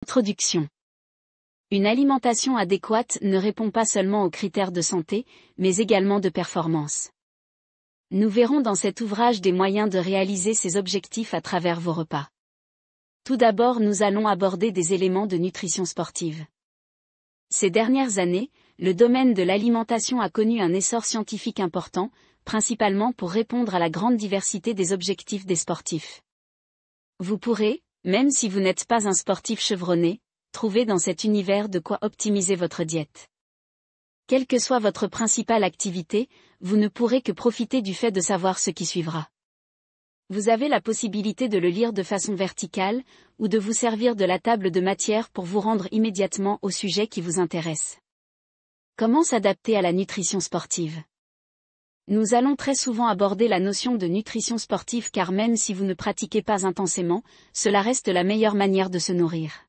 Introduction. Une alimentation adéquate ne répond pas seulement aux critères de santé, mais également de performance. Nous verrons dans cet ouvrage des moyens de réaliser ces objectifs à travers vos repas. Tout d'abord, nous allons aborder des éléments de nutrition sportive. Ces dernières années, le domaine de l'alimentation a connu un essor scientifique important, principalement pour répondre à la grande diversité des objectifs des sportifs. Vous pourrez, même si vous n'êtes pas un sportif chevronné, trouver dans cet univers de quoi optimiser votre diète. Quelle que soit votre principale activité, vous ne pourrez que profiter du fait de savoir ce qui suivra. Vous avez la possibilité de le lire de façon verticale, ou de vous servir de la table de matière pour vous rendre immédiatement au sujet qui vous intéresse. Comment s'adapter à la nutrition sportive ? Nous allons très souvent aborder la notion de nutrition sportive car même si vous ne pratiquez pas intensément, cela reste la meilleure manière de se nourrir.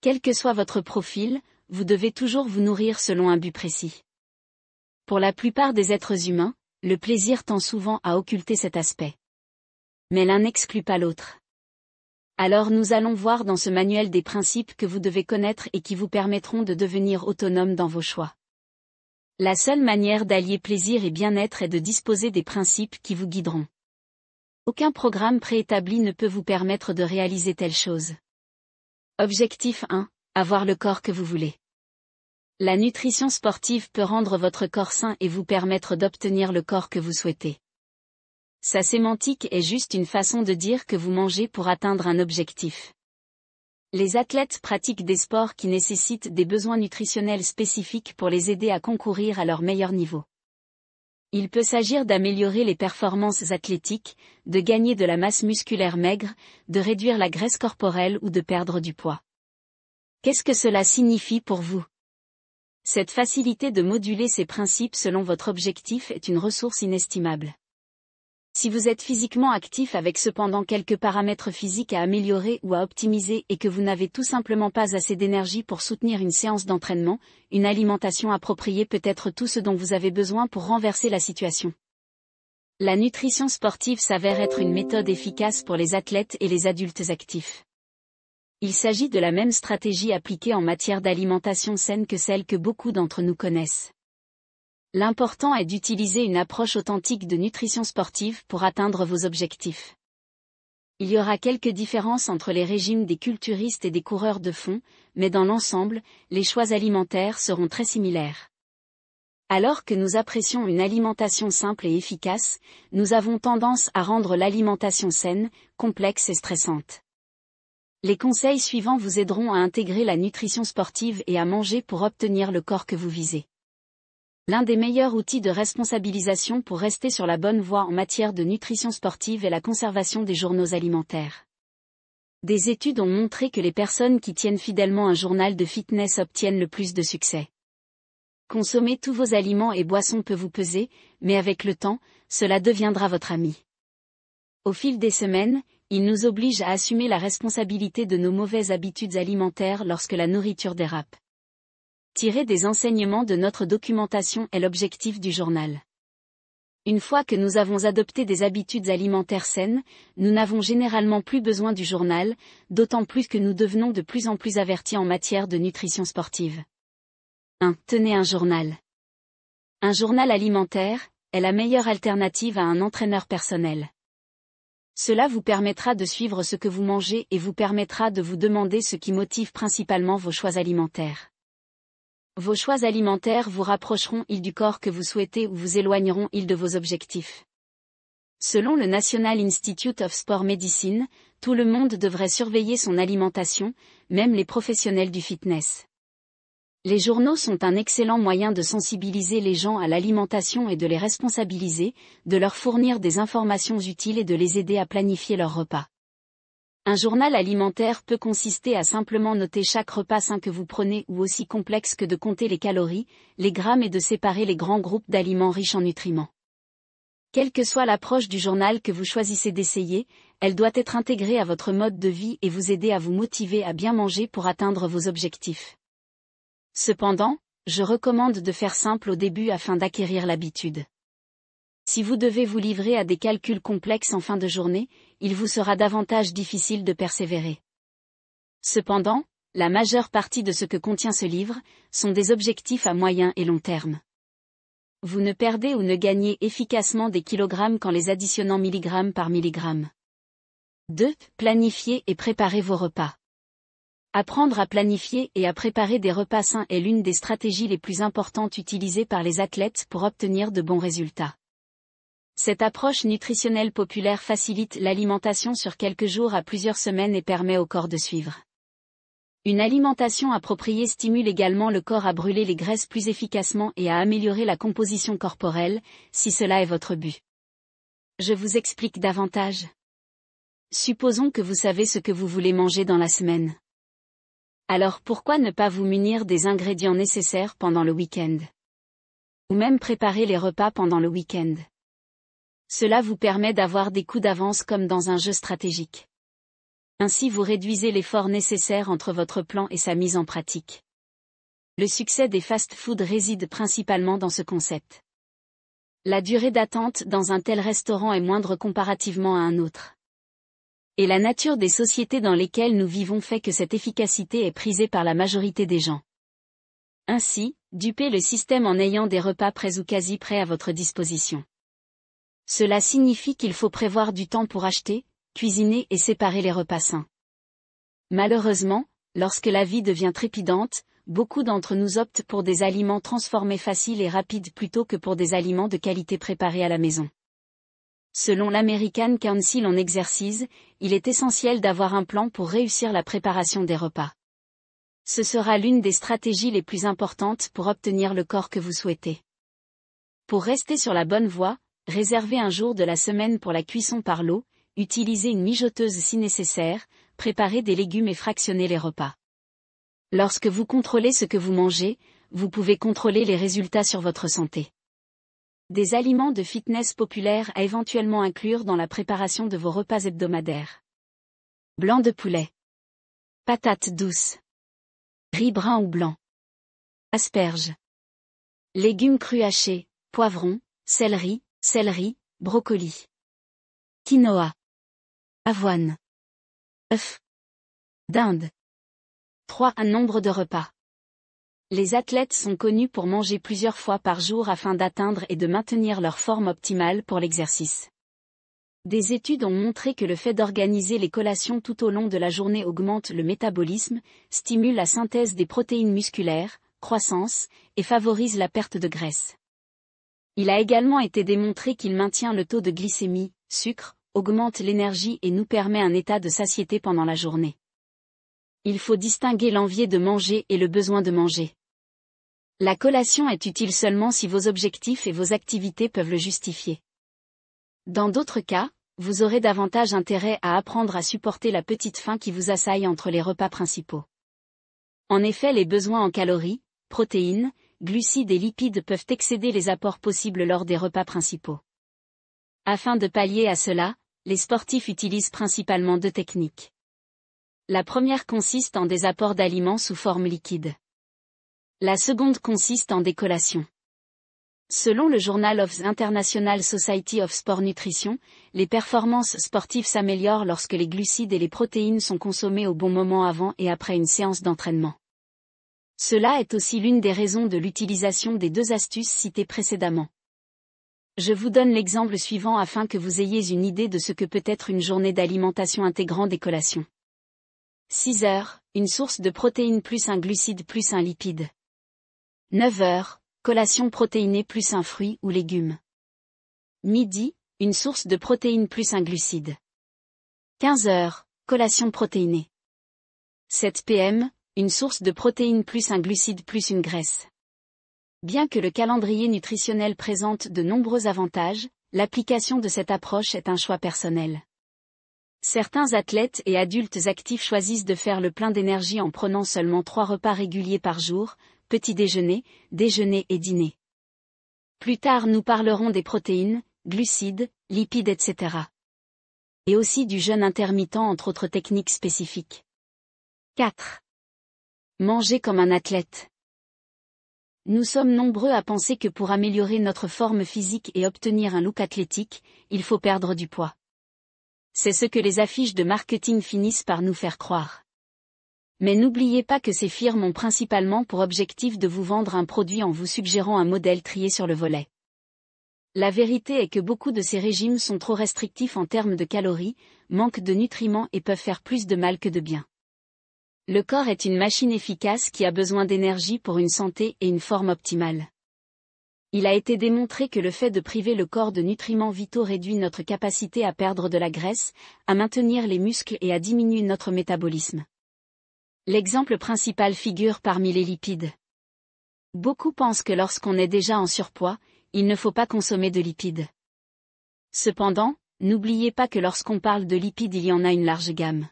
Quel que soit votre profil, vous devez toujours vous nourrir selon un but précis. Pour la plupart des êtres humains, le plaisir tend souvent à occulter cet aspect. Mais l'un n'exclut pas l'autre. Alors nous allons voir dans ce manuel des principes que vous devez connaître et qui vous permettront de devenir autonome dans vos choix. La seule manière d'allier plaisir et bien-être est de disposer des principes qui vous guideront. Aucun programme préétabli ne peut vous permettre de réaliser telle chose. Objectif 1. Avoir le corps que vous voulez. La nutrition sportive peut rendre votre corps sain et vous permettre d'obtenir le corps que vous souhaitez. Sa sémantique est juste une façon de dire que vous mangez pour atteindre un objectif. Les athlètes pratiquent des sports qui nécessitent des besoins nutritionnels spécifiques pour les aider à concourir à leur meilleur niveau. Il peut s'agir d'améliorer les performances athlétiques, de gagner de la masse musculaire maigre, de réduire la graisse corporelle ou de perdre du poids. Qu'est-ce que cela signifie pour vous ? Cette facilité de moduler ces principes selon votre objectif est une ressource inestimable. Si vous êtes physiquement actif avec cependant quelques paramètres physiques à améliorer ou à optimiser et que vous n'avez tout simplement pas assez d'énergie pour soutenir une séance d'entraînement, une alimentation appropriée peut être tout ce dont vous avez besoin pour renverser la situation. La nutrition sportive s'avère être une méthode efficace pour les athlètes et les adultes actifs. Il s'agit de la même stratégie appliquée en matière d'alimentation saine que celle que beaucoup d'entre nous connaissent. L'important est d'utiliser une approche authentique de nutrition sportive pour atteindre vos objectifs. Il y aura quelques différences entre les régimes des culturistes et des coureurs de fond, mais dans l'ensemble, les choix alimentaires seront très similaires. Alors que nous apprécions une alimentation simple et efficace, nous avons tendance à rendre l'alimentation saine, complexe et stressante. Les conseils suivants vous aideront à intégrer la nutrition sportive et à manger pour obtenir le corps que vous visez. L'un des meilleurs outils de responsabilisation pour rester sur la bonne voie en matière de nutrition sportive est la conservation des journaux alimentaires. Des études ont montré que les personnes qui tiennent fidèlement un journal de fitness obtiennent le plus de succès. Consommer tous vos aliments et boissons peut vous peser, mais avec le temps, cela deviendra votre ami. Au fil des semaines, il nous oblige à assumer la responsabilité de nos mauvaises habitudes alimentaires lorsque la nourriture dérape. Tirer des enseignements de notre documentation est l'objectif du journal. Une fois que nous avons adopté des habitudes alimentaires saines, nous n'avons généralement plus besoin du journal, d'autant plus que nous devenons de plus en plus avertis en matière de nutrition sportive. 1. Tenez un journal. Un journal alimentaire est la meilleure alternative à un entraîneur personnel. Cela vous permettra de suivre ce que vous mangez et vous permettra de vous demander ce qui motive principalement vos choix alimentaires. Vos choix alimentaires vous rapprocheront-ils du corps que vous souhaitez ou vous éloigneront-ils de vos objectifs? Selon le National Institute of Sport Medicine, tout le monde devrait surveiller son alimentation, même les professionnels du fitness. Les journaux sont un excellent moyen de sensibiliser les gens à l'alimentation et de les responsabiliser, de leur fournir des informations utiles et de les aider à planifier leurs repas. Un journal alimentaire peut consister à simplement noter chaque repas sain que vous prenez ou aussi complexe que de compter les calories, les grammes et de séparer les grands groupes d'aliments riches en nutriments. Quelle que soit l'approche du journal que vous choisissez d'essayer, elle doit être intégrée à votre mode de vie et vous aider à vous motiver à bien manger pour atteindre vos objectifs. Cependant, je recommande de faire simple au début afin d'acquérir l'habitude. Si vous devez vous livrer à des calculs complexes en fin de journée, il vous sera davantage difficile de persévérer. Cependant, la majeure partie de ce que contient ce livre, sont des objectifs à moyen et long terme. Vous ne perdez ou ne gagnez efficacement des kilogrammes qu'en les additionnant milligramme par milligramme. 2. Planifiez et préparez vos repas. Apprendre à planifier et à préparer des repas sains est l'une des stratégies les plus importantes utilisées par les athlètes pour obtenir de bons résultats. Cette approche nutritionnelle populaire facilite l'alimentation sur quelques jours à plusieurs semaines et permet au corps de suivre. Une alimentation appropriée stimule également le corps à brûler les graisses plus efficacement et à améliorer la composition corporelle, si cela est votre but. Je vous explique davantage. Supposons que vous savez ce que vous voulez manger dans la semaine. Alors pourquoi ne pas vous munir des ingrédients nécessaires pendant le week-end? Ou même préparer les repas pendant le week-end. Cela vous permet d'avoir des coups d'avance comme dans un jeu stratégique. Ainsi vous réduisez l'effort nécessaire entre votre plan et sa mise en pratique. Le succès des fast-food réside principalement dans ce concept. La durée d'attente dans un tel restaurant est moindre comparativement à un autre. Et la nature des sociétés dans lesquelles nous vivons fait que cette efficacité est prisée par la majorité des gens. Ainsi, dupez le système en ayant des repas prêts ou quasi prêts à votre disposition. Cela signifie qu'il faut prévoir du temps pour acheter, cuisiner et séparer les repas sains. Malheureusement, lorsque la vie devient trépidante, beaucoup d'entre nous optent pour des aliments transformés faciles et rapides plutôt que pour des aliments de qualité préparés à la maison. Selon l'American Council on Exercise, il est essentiel d'avoir un plan pour réussir la préparation des repas. Ce sera l'une des stratégies les plus importantes pour obtenir le corps que vous souhaitez. Pour rester sur la bonne voie, réservez un jour de la semaine pour la cuisson par l'eau, utilisez une mijoteuse si nécessaire, préparez des légumes et fractionnez les repas. Lorsque vous contrôlez ce que vous mangez, vous pouvez contrôler les résultats sur votre santé. Des aliments de fitness populaires à éventuellement inclure dans la préparation de vos repas hebdomadaires. Blanc de poulet. Patates douces. Riz brun ou blanc. Asperges. Légumes crus hachés, poivrons, céleri, brocoli. Quinoa. Avoine. Œufs. Dinde. 3. Un nombre de repas. Les athlètes sont connus pour manger plusieurs fois par jour afin d'atteindre et de maintenir leur forme optimale pour l'exercice. Des études ont montré que le fait d'organiser les collations tout au long de la journée augmente le métabolisme, stimule la synthèse des protéines musculaires, croissance, et favorise la perte de graisse. Il a également été démontré qu'il maintient le taux de glycémie, sucre, augmente l'énergie et nous permet un état de satiété pendant la journée. Il faut distinguer l'envie de manger et le besoin de manger. La collation est utile seulement si vos objectifs et vos activités peuvent le justifier. Dans d'autres cas, vous aurez davantage intérêt à apprendre à supporter la petite faim qui vous assaille entre les repas principaux. En effet, les besoins en calories, protéines, glucides et lipides peuvent excéder les apports possibles lors des repas principaux. Afin de pallier à cela, les sportifs utilisent principalement 2 techniques. La première consiste en des apports d'aliments sous forme liquide. La seconde consiste en des collations. Selon le Journal of the International Society of Sport Nutrition, les performances sportives s'améliorent lorsque les glucides et les protéines sont consommés au bon moment avant et après une séance d'entraînement. Cela est aussi l'une des raisons de l'utilisation des 2 astuces citées précédemment. Je vous donne l'exemple suivant afin que vous ayez une idée de ce que peut être une journée d'alimentation intégrant des collations. 6 heures, une source de protéines plus un glucide plus un lipide. 9 heures, collation protéinée plus un fruit ou légume. Midi, une source de protéines plus un glucide. 15 heures, collation protéinée. 7 p.m., une source de protéines plus un glucide plus une graisse. Bien que le calendrier nutritionnel présente de nombreux avantages, l'application de cette approche est un choix personnel. Certains athlètes et adultes actifs choisissent de faire le plein d'énergie en prenant seulement 3 repas réguliers par jour, petit déjeuner, déjeuner et dîner. Plus tard nous parlerons des protéines, glucides, lipides etc. Et aussi du jeûne intermittent entre autres techniques spécifiques. 4. Manger comme un athlète. Nous sommes nombreux à penser que pour améliorer notre forme physique et obtenir un look athlétique, il faut perdre du poids. C'est ce que les affiches de marketing finissent par nous faire croire. Mais n'oubliez pas que ces firmes ont principalement pour objectif de vous vendre un produit en vous suggérant un modèle trié sur le volet. La vérité est que beaucoup de ces régimes sont trop restrictifs en termes de calories, manquent de nutriments et peuvent faire plus de mal que de bien. Le corps est une machine efficace qui a besoin d'énergie pour une santé et une forme optimale. Il a été démontré que le fait de priver le corps de nutriments vitaux réduit notre capacité à perdre de la graisse, à maintenir les muscles et à diminuer notre métabolisme. L'exemple principal figure parmi les lipides. Beaucoup pensent que lorsqu'on est déjà en surpoids, il ne faut pas consommer de lipides. Cependant, n'oubliez pas que lorsqu'on parle de lipides il y en a une large gamme.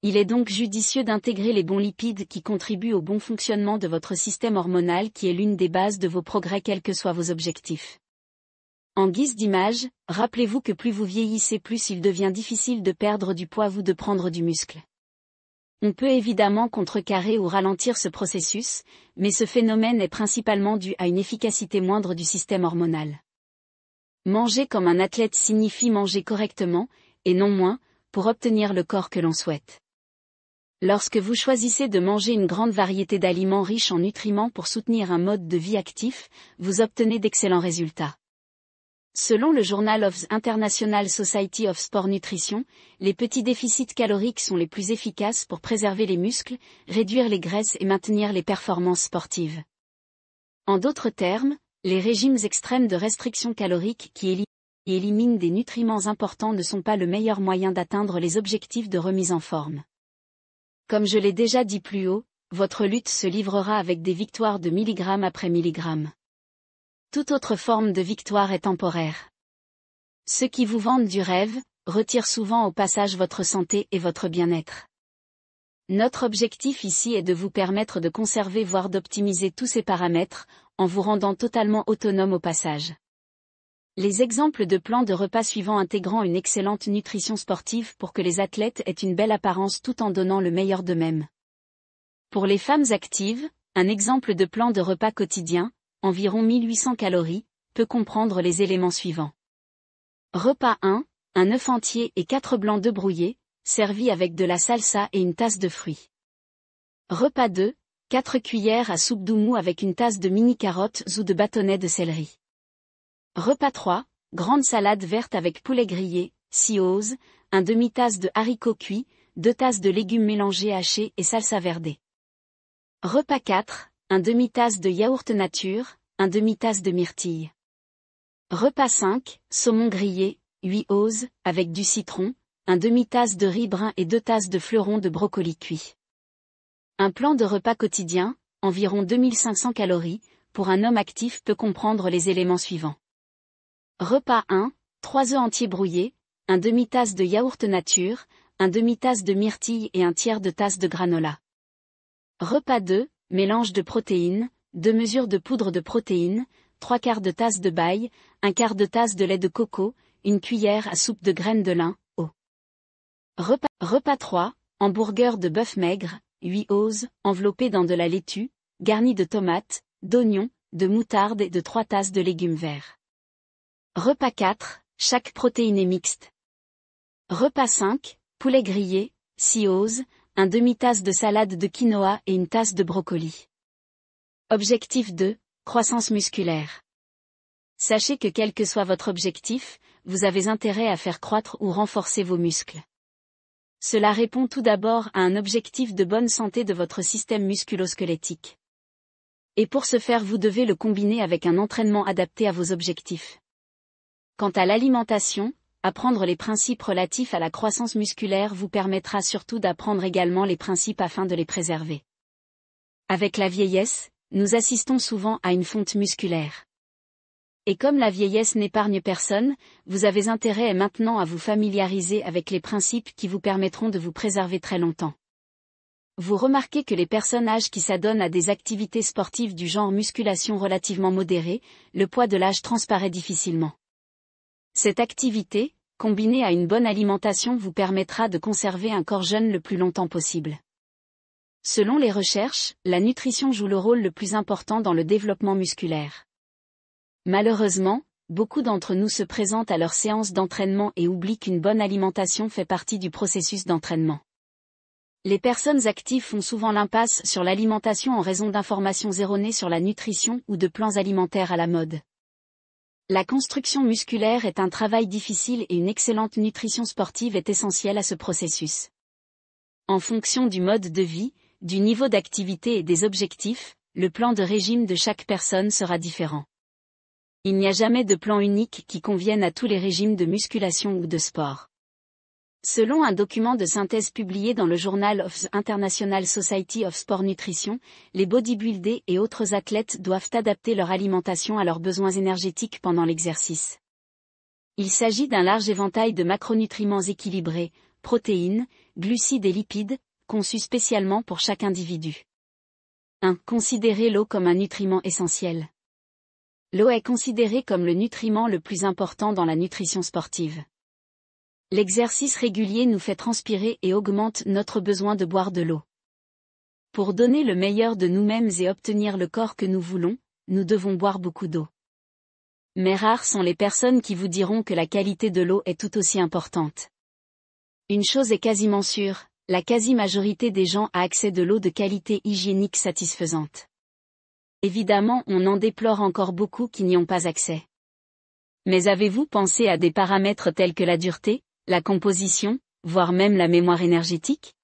Il est donc judicieux d'intégrer les bons lipides qui contribuent au bon fonctionnement de votre système hormonal qui est l'une des bases de vos progrès quels que soient vos objectifs. En guise d'image, rappelez-vous que plus vous vieillissez plus il devient difficile de perdre du poids ou de prendre du muscle. On peut évidemment contrecarrer ou ralentir ce processus, mais ce phénomène est principalement dû à une efficacité moindre du système hormonal. Manger comme un athlète signifie manger correctement, et non moins, pour obtenir le corps que l'on souhaite. Lorsque vous choisissez de manger une grande variété d'aliments riches en nutriments pour soutenir un mode de vie actif, vous obtenez d'excellents résultats. Selon le Journal of the International Society of Sport Nutrition, les petits déficits caloriques sont les plus efficaces pour préserver les muscles, réduire les graisses et maintenir les performances sportives. En d'autres termes, les régimes extrêmes de restriction calorique qui éliminent des nutriments importants ne sont pas le meilleur moyen d'atteindre les objectifs de remise en forme. Comme je l'ai déjà dit plus haut, votre lutte se livrera avec des victoires de milligramme après milligramme. Toute autre forme de victoire est temporaire. Ceux qui vous vendent du rêve, retirent souvent au passage votre santé et votre bien-être. Notre objectif ici est de vous permettre de conserver voire d'optimiser tous ces paramètres, en vous rendant totalement autonome au passage. Les exemples de plans de repas suivants intégrant une excellente nutrition sportive pour que les athlètes aient une belle apparence tout en donnant le meilleur d'eux-mêmes. Pour les femmes actives, un exemple de plan de repas quotidien, environ 1800 calories, peut comprendre les éléments suivants. Repas 1, un œuf entier et 4 blancs d'œufs brouillés, servis avec de la salsa et une tasse de fruits. Repas 2, 4 cuillères à soupe d'oumou avec une tasse de mini carottes ou de bâtonnets de céleri. Repas 3, grande salade verte avec poulet grillé, ciose, un demi-tasse de haricots cuits, 2 tasses de légumes mélangés hachés et salsa verde. Repas 4, un demi-tasse de yaourt nature, un demi-tasse de myrtille. Repas 5, saumon grillé, 8 oses, avec du citron, un demi-tasse de riz brun et 2 tasses de fleurons de brocoli cuits. Un plan de repas quotidien, environ 2500 calories, pour un homme actif peut comprendre les éléments suivants. Repas 1, 3 œufs entiers brouillés, un demi-tasse de yaourt nature, un demi-tasse de myrtille et un tiers de tasse de granola. Repas 2, mélange de protéines, 2 mesures de poudre de protéines, 3/4 de tasse de baille, 1/4 de tasse de lait de coco, une cuillère à soupe de graines de lin, eau. Repas 3, hamburger de bœuf maigre, 8 oses, enveloppé dans de la laitue, garni de tomates, d'oignons, de moutarde et de 3 tasses de légumes verts. Repas 4, chaque protéine mixte. Repas 5, poulet grillé, 6 oses, un demi-tasse de salade de quinoa et une tasse de brocoli. Objectif 2, croissance musculaire. Sachez que quel que soit votre objectif, vous avez intérêt à faire croître ou renforcer vos muscles. Cela répond tout d'abord à un objectif de bonne santé de votre système musculo-squelettique. Et pour ce faire vous devez le combiner avec un entraînement adapté à vos objectifs. Quant à l'alimentation, apprendre les principes relatifs à la croissance musculaire vous permettra surtout d'apprendre également les principes afin de les préserver. Avec la vieillesse, nous assistons souvent à une fonte musculaire. Et comme la vieillesse n'épargne personne, vous avez intérêt maintenant à vous familiariser avec les principes qui vous permettront de vous préserver très longtemps. Vous remarquez que les personnes âgées qui s'adonnent à des activités sportives du genre musculation relativement modérée, le poids de l'âge transparaît difficilement. Cette activité, combinée à une bonne alimentation vous permettra de conserver un corps jeune le plus longtemps possible. Selon les recherches, la nutrition joue le rôle le plus important dans le développement musculaire. Malheureusement, beaucoup d'entre nous se présentent à leur séance d'entraînement et oublient qu'une bonne alimentation fait partie du processus d'entraînement. Les personnes actives font souvent l'impasse sur l'alimentation en raison d'informations erronées sur la nutrition ou de plans alimentaires à la mode. La construction musculaire est un travail difficile et une excellente nutrition sportive est essentielle à ce processus. En fonction du mode de vie, du niveau d'activité et des objectifs, le plan de régime de chaque personne sera différent. Il n'y a jamais de plan unique qui convienne à tous les régimes de musculation ou de sport. Selon un document de synthèse publié dans le Journal of the International Society of Sport Nutrition, les bodybuilders et autres athlètes doivent adapter leur alimentation à leurs besoins énergétiques pendant l'exercice. Il s'agit d'un large éventail de macronutriments équilibrés, protéines, glucides et lipides, conçus spécialement pour chaque individu. 1. Considérez l'eau comme un nutriment essentiel. L'eau est considérée comme le nutriment le plus important dans la nutrition sportive. L'exercice régulier nous fait transpirer et augmente notre besoin de boire de l'eau. Pour donner le meilleur de nous-mêmes et obtenir le corps que nous voulons, nous devons boire beaucoup d'eau. Mais rares sont les personnes qui vous diront que la qualité de l'eau est tout aussi importante. Une chose est quasiment sûre, la quasi-majorité des gens a accès de l'eau de qualité hygiénique satisfaisante. Évidemment, on en déplore encore beaucoup qui n'y ont pas accès. Mais avez-vous pensé à des paramètres tels que la dureté, la composition, voire même la mémoire énergétique?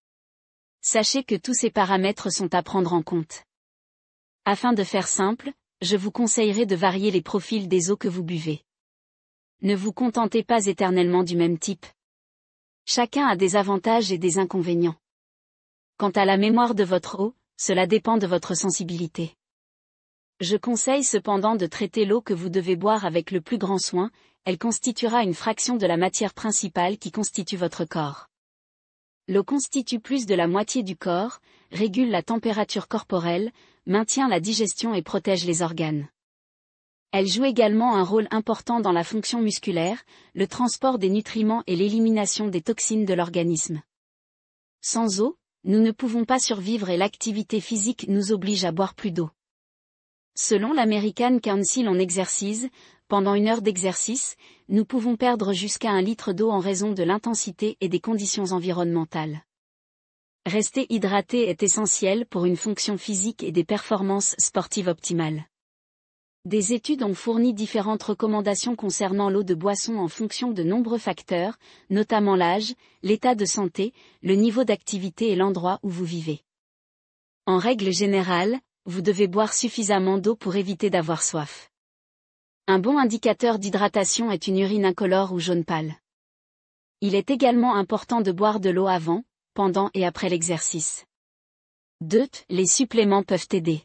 Sachez que tous ces paramètres sont à prendre en compte. Afin de faire simple, je vous conseillerais de varier les profils des eaux que vous buvez. Ne vous contentez pas éternellement du même type. Chacun a des avantages et des inconvénients. Quant à la mémoire de votre eau, cela dépend de votre sensibilité. Je conseille cependant de traiter l'eau que vous devez boire avec le plus grand soin, elle constituera une fraction de la matière principale qui constitue votre corps. L'eau constitue plus de la moitié du corps, régule la température corporelle, maintient la digestion et protège les organes. Elle joue également un rôle important dans la fonction musculaire, le transport des nutriments et l'élimination des toxines de l'organisme. Sans eau, nous ne pouvons pas survivre et l'activité physique nous oblige à boire plus d'eau. Selon l'American Council on Exercise, pendant une heure d'exercice, nous pouvons perdre jusqu'à 1 litre d'eau en raison de l'intensité et des conditions environnementales. Rester hydraté est essentiel pour une fonction physique et des performances sportives optimales. Des études ont fourni différentes recommandations concernant l'eau de boisson en fonction de nombreux facteurs, notamment l'âge, l'état de santé, le niveau d'activité et l'endroit où vous vivez. En règle générale, vous devez boire suffisamment d'eau pour éviter d'avoir soif. Un bon indicateur d'hydratation est une urine incolore ou jaune pâle. Il est également important de boire de l'eau avant, pendant et après l'exercice. 2. Les suppléments peuvent aider.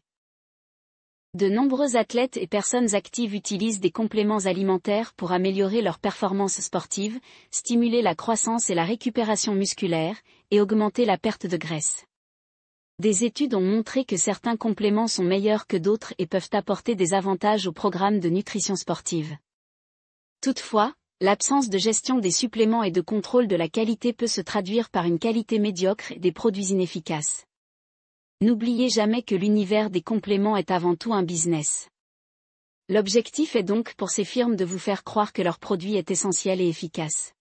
De nombreux athlètes et personnes actives utilisent des compléments alimentaires pour améliorer leur performance sportive, stimuler la croissance et la récupération musculaire, et augmenter la perte de graisse. Des études ont montré que certains compléments sont meilleurs que d'autres et peuvent apporter des avantages au programme de nutrition sportive. Toutefois, l'absence de gestion des suppléments et de contrôle de la qualité peut se traduire par une qualité médiocre et des produits inefficaces. N'oubliez jamais que l'univers des compléments est avant tout un business. L'objectif est donc pour ces firmes de vous faire croire que leur produit est essentiel et efficace.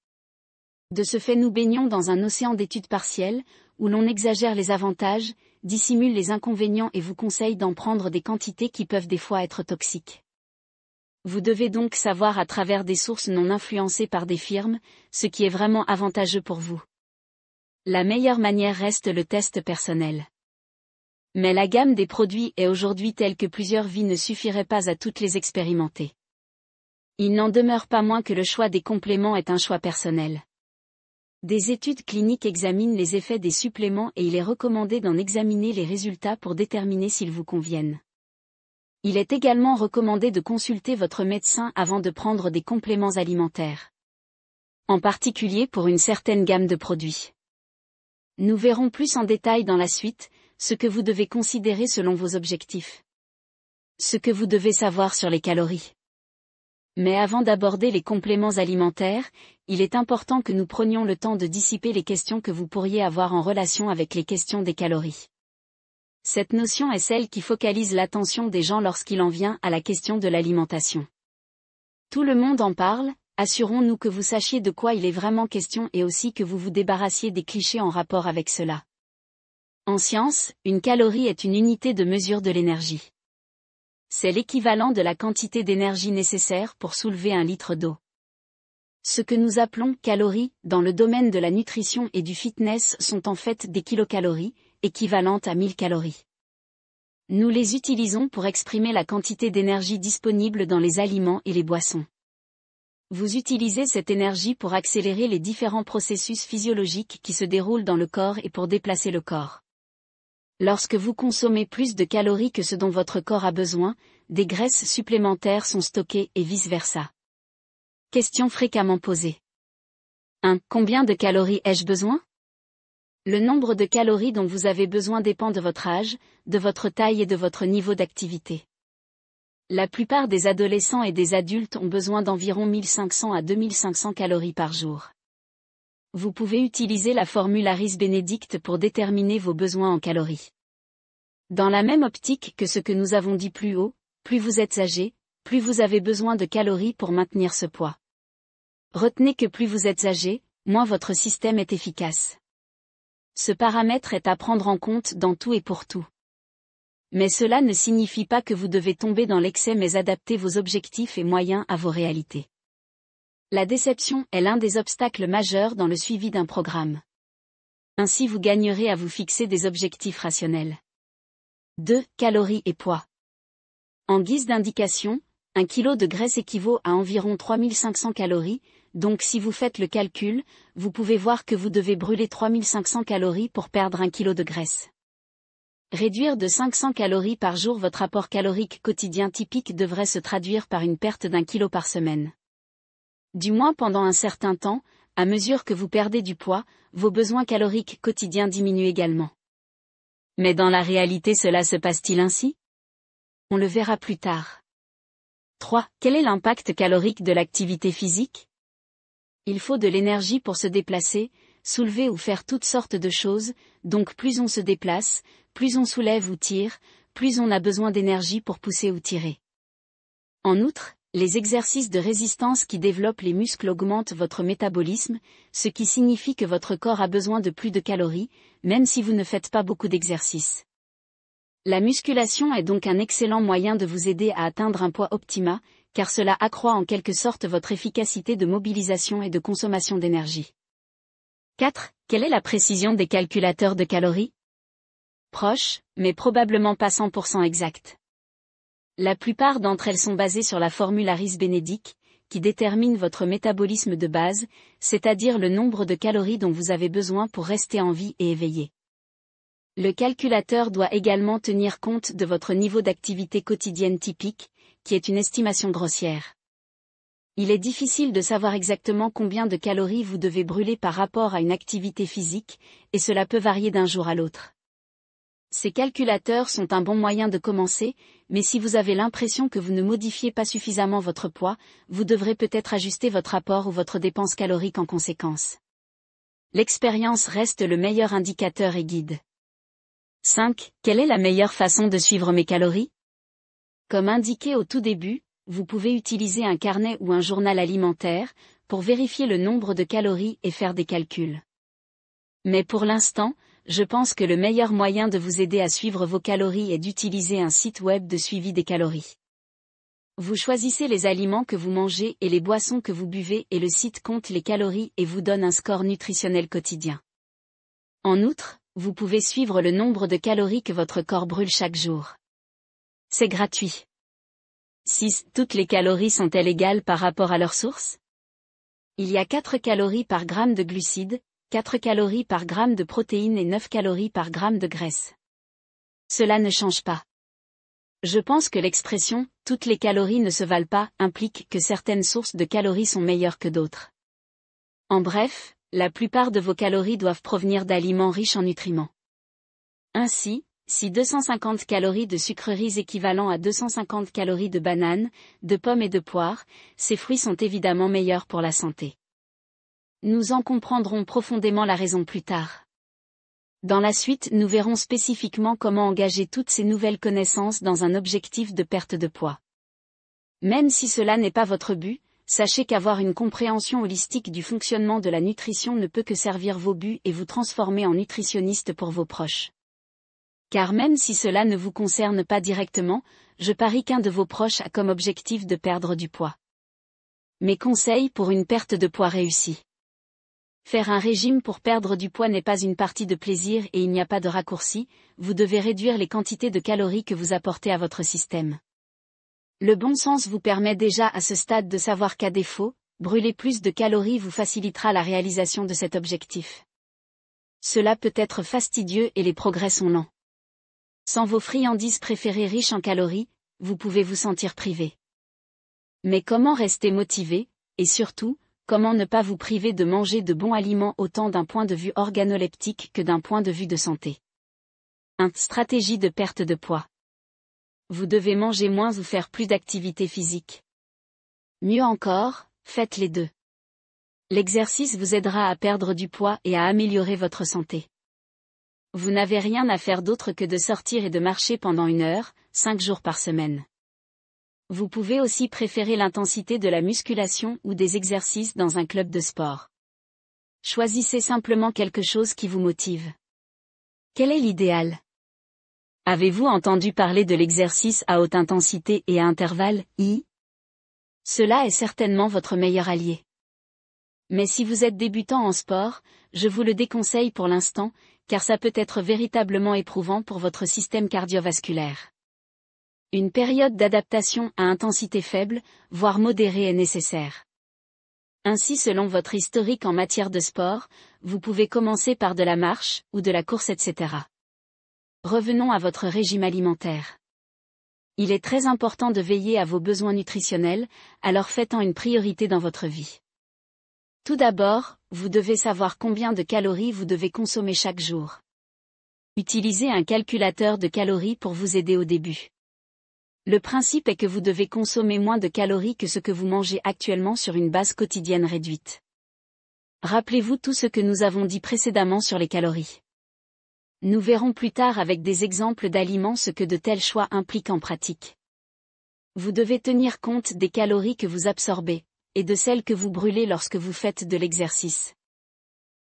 De ce fait, nous baignons dans un océan d'études partielles, où l'on exagère les avantages, dissimule les inconvénients et vous conseille d'en prendre des quantités qui peuvent des fois être toxiques. Vous devez donc savoir à travers des sources non influencées par des firmes, ce qui est vraiment avantageux pour vous. La meilleure manière reste le test personnel. Mais la gamme des produits est aujourd'hui telle que plusieurs vies ne suffiraient pas à toutes les expérimenter. Il n'en demeure pas moins que le choix des compléments est un choix personnel. Des études cliniques examinent les effets des suppléments et il est recommandé d'en examiner les résultats pour déterminer s'ils vous conviennent. Il est également recommandé de consulter votre médecin avant de prendre des compléments alimentaires. En particulier pour une certaine gamme de produits. Nous verrons plus en détail dans la suite, ce que vous devez considérer selon vos objectifs. Ce que vous devez savoir sur les calories. Mais avant d'aborder les compléments alimentaires, il est important que nous prenions le temps de dissiper les questions que vous pourriez avoir en relation avec les questions des calories. Cette notion est celle qui focalise l'attention des gens lorsqu'il en vient à la question de l'alimentation. Tout le monde en parle, assurons-nous que vous sachiez de quoi il est vraiment question et aussi que vous vous débarrassiez des clichés en rapport avec cela. En science, une calorie est une unité de mesure de l'énergie. C'est l'équivalent de la quantité d'énergie nécessaire pour soulever un litre d'eau. Ce que nous appelons calories, dans le domaine de la nutrition et du fitness sont en fait des kilocalories, équivalentes à 1000 calories. Nous les utilisons pour exprimer la quantité d'énergie disponible dans les aliments et les boissons. Vous utilisez cette énergie pour accélérer les différents processus physiologiques qui se déroulent dans le corps et pour déplacer le corps. Lorsque vous consommez plus de calories que ce dont votre corps a besoin, des graisses supplémentaires sont stockées et vice-versa. Question fréquemment posée. 1. Combien de calories ai-je besoin? Le nombre de calories dont vous avez besoin dépend de votre âge, de votre taille et de votre niveau d'activité. La plupart des adolescents et des adultes ont besoin d'environ 1500 à 2500 calories par jour. Vous pouvez utiliser la formule Harris-Benedict pour déterminer vos besoins en calories. Dans la même optique que ce que nous avons dit plus haut, plus vous êtes âgé, plus vous avez besoin de calories pour maintenir ce poids. Retenez que plus vous êtes âgé, moins votre système est efficace. Ce paramètre est à prendre en compte dans tout et pour tout. Mais cela ne signifie pas que vous devez tomber dans l'excès mais adapter vos objectifs et moyens à vos réalités. La déception est l'un des obstacles majeurs dans le suivi d'un programme. Ainsi vous gagnerez à vous fixer des objectifs rationnels. 2. Calories et poids. En guise d'indication, 1 kg de graisse équivaut à environ 3500 calories, donc si vous faites le calcul, vous pouvez voir que vous devez brûler 3500 calories pour perdre 1 kg de graisse. Réduire de 500 calories par jour votre apport calorique quotidien typique devrait se traduire par une perte d'1 kg par semaine. Du moins pendant un certain temps, à mesure que vous perdez du poids, vos besoins caloriques quotidiens diminuent également. Mais dans la réalité cela se passe-t-il ainsi? On le verra plus tard. 3. Quel est l'impact calorique de l'activité physique? Il faut de l'énergie pour se déplacer, soulever ou faire toutes sortes de choses, donc plus on se déplace, plus on soulève ou tire, plus on a besoin d'énergie pour pousser ou tirer. En outre, les exercices de résistance qui développent les muscles augmentent votre métabolisme, ce qui signifie que votre corps a besoin de plus de calories, même si vous ne faites pas beaucoup d'exercices. La musculation est donc un excellent moyen de vous aider à atteindre un poids optimal, car cela accroît en quelque sorte votre efficacité de mobilisation et de consommation d'énergie. 4. Quelle est la précision des calculateurs de calories? Proche, mais probablement pas 100% exacte. La plupart d'entre elles sont basées sur la formule Harris-Benedict, qui détermine votre métabolisme de base, c'est-à-dire le nombre de calories dont vous avez besoin pour rester en vie et éveillé. Le calculateur doit également tenir compte de votre niveau d'activité quotidienne typique, qui est une estimation grossière. Il est difficile de savoir exactement combien de calories vous devez brûler par rapport à une activité physique, et cela peut varier d'un jour à l'autre. Ces calculateurs sont un bon moyen de commencer, mais si vous avez l'impression que vous ne modifiez pas suffisamment votre poids, vous devrez peut-être ajuster votre apport ou votre dépense calorique en conséquence. L'expérience reste le meilleur indicateur et guide. 5. Quelle est la meilleure façon de suivre mes calories? Comme indiqué au tout début, vous pouvez utiliser un carnet ou un journal alimentaire, pour vérifier le nombre de calories et faire des calculs. Mais pour l'instant, je pense que le meilleur moyen de vous aider à suivre vos calories est d'utiliser un site web de suivi des calories. Vous choisissez les aliments que vous mangez et les boissons que vous buvez et le site compte les calories et vous donne un score nutritionnel quotidien. En outre, vous pouvez suivre le nombre de calories que votre corps brûle chaque jour. C'est gratuit. 6. Toutes les calories sont-elles égales par rapport à leur source? Il y a 4 calories par gramme de glucides, 4 calories par gramme de protéines et 9 calories par gramme de graisse. Cela ne change pas. Je pense que l'expression « toutes les calories ne se valent pas » implique que certaines sources de calories sont meilleures que d'autres. En bref, la plupart de vos calories doivent provenir d'aliments riches en nutriments. Ainsi, si 250 calories de sucreries équivalent à 250 calories de bananes, de pommes et de poires, ces fruits sont évidemment meilleurs pour la santé. Nous en comprendrons profondément la raison plus tard. Dans la suite, nous verrons spécifiquement comment engager toutes ces nouvelles connaissances dans un objectif de perte de poids. Même si cela n'est pas votre but, sachez qu'avoir une compréhension holistique du fonctionnement de la nutrition ne peut que servir vos buts et vous transformer en nutritionniste pour vos proches. Car même si cela ne vous concerne pas directement, je parie qu'un de vos proches a comme objectif de perdre du poids. Mes conseils pour une perte de poids réussie. Faire un régime pour perdre du poids n'est pas une partie de plaisir et il n'y a pas de raccourci, vous devez réduire les quantités de calories que vous apportez à votre système. Le bon sens vous permet déjà à ce stade de savoir qu'à défaut, brûler plus de calories vous facilitera la réalisation de cet objectif. Cela peut être fastidieux et les progrès sont lents. Sans vos friandises préférées riches en calories, vous pouvez vous sentir privé. Mais comment rester motivé, et surtout, comment ne pas vous priver de manger de bons aliments autant d'un point de vue organoleptique que d'un point de vue de santé. 1. Stratégie de perte de poids. Vous devez manger moins ou faire plus d'activité physique. Mieux encore, faites les deux. L'exercice vous aidera à perdre du poids et à améliorer votre santé. Vous n'avez rien à faire d'autre que de sortir et de marcher pendant 1 heure, 5 jours par semaine. Vous pouvez aussi préférer l'intensité de la musculation ou des exercices dans un club de sport. Choisissez simplement quelque chose qui vous motive. Quel est l'idéal? Avez-vous entendu parler de l'exercice à haute intensité et à intervalles, I? Cela est certainement votre meilleur allié. Mais si vous êtes débutant en sport, je vous le déconseille pour l'instant, car ça peut être véritablement éprouvant pour votre système cardiovasculaire. Une période d'adaptation à intensité faible, voire modérée est nécessaire. Ainsi, selon votre historique en matière de sport, vous pouvez commencer par de la marche, ou de la course, etc. Revenons à votre régime alimentaire. Il est très important de veiller à vos besoins nutritionnels, alors faites-en une priorité dans votre vie. Tout d'abord, vous devez savoir combien de calories vous devez consommer chaque jour. Utilisez un calculateur de calories pour vous aider au début. Le principe est que vous devez consommer moins de calories que ce que vous mangez actuellement sur une base quotidienne réduite. Rappelez-vous tout ce que nous avons dit précédemment sur les calories. Nous verrons plus tard avec des exemples d'aliments ce que de tels choix impliquent en pratique. Vous devez tenir compte des calories que vous absorbez, et de celles que vous brûlez lorsque vous faites de l'exercice.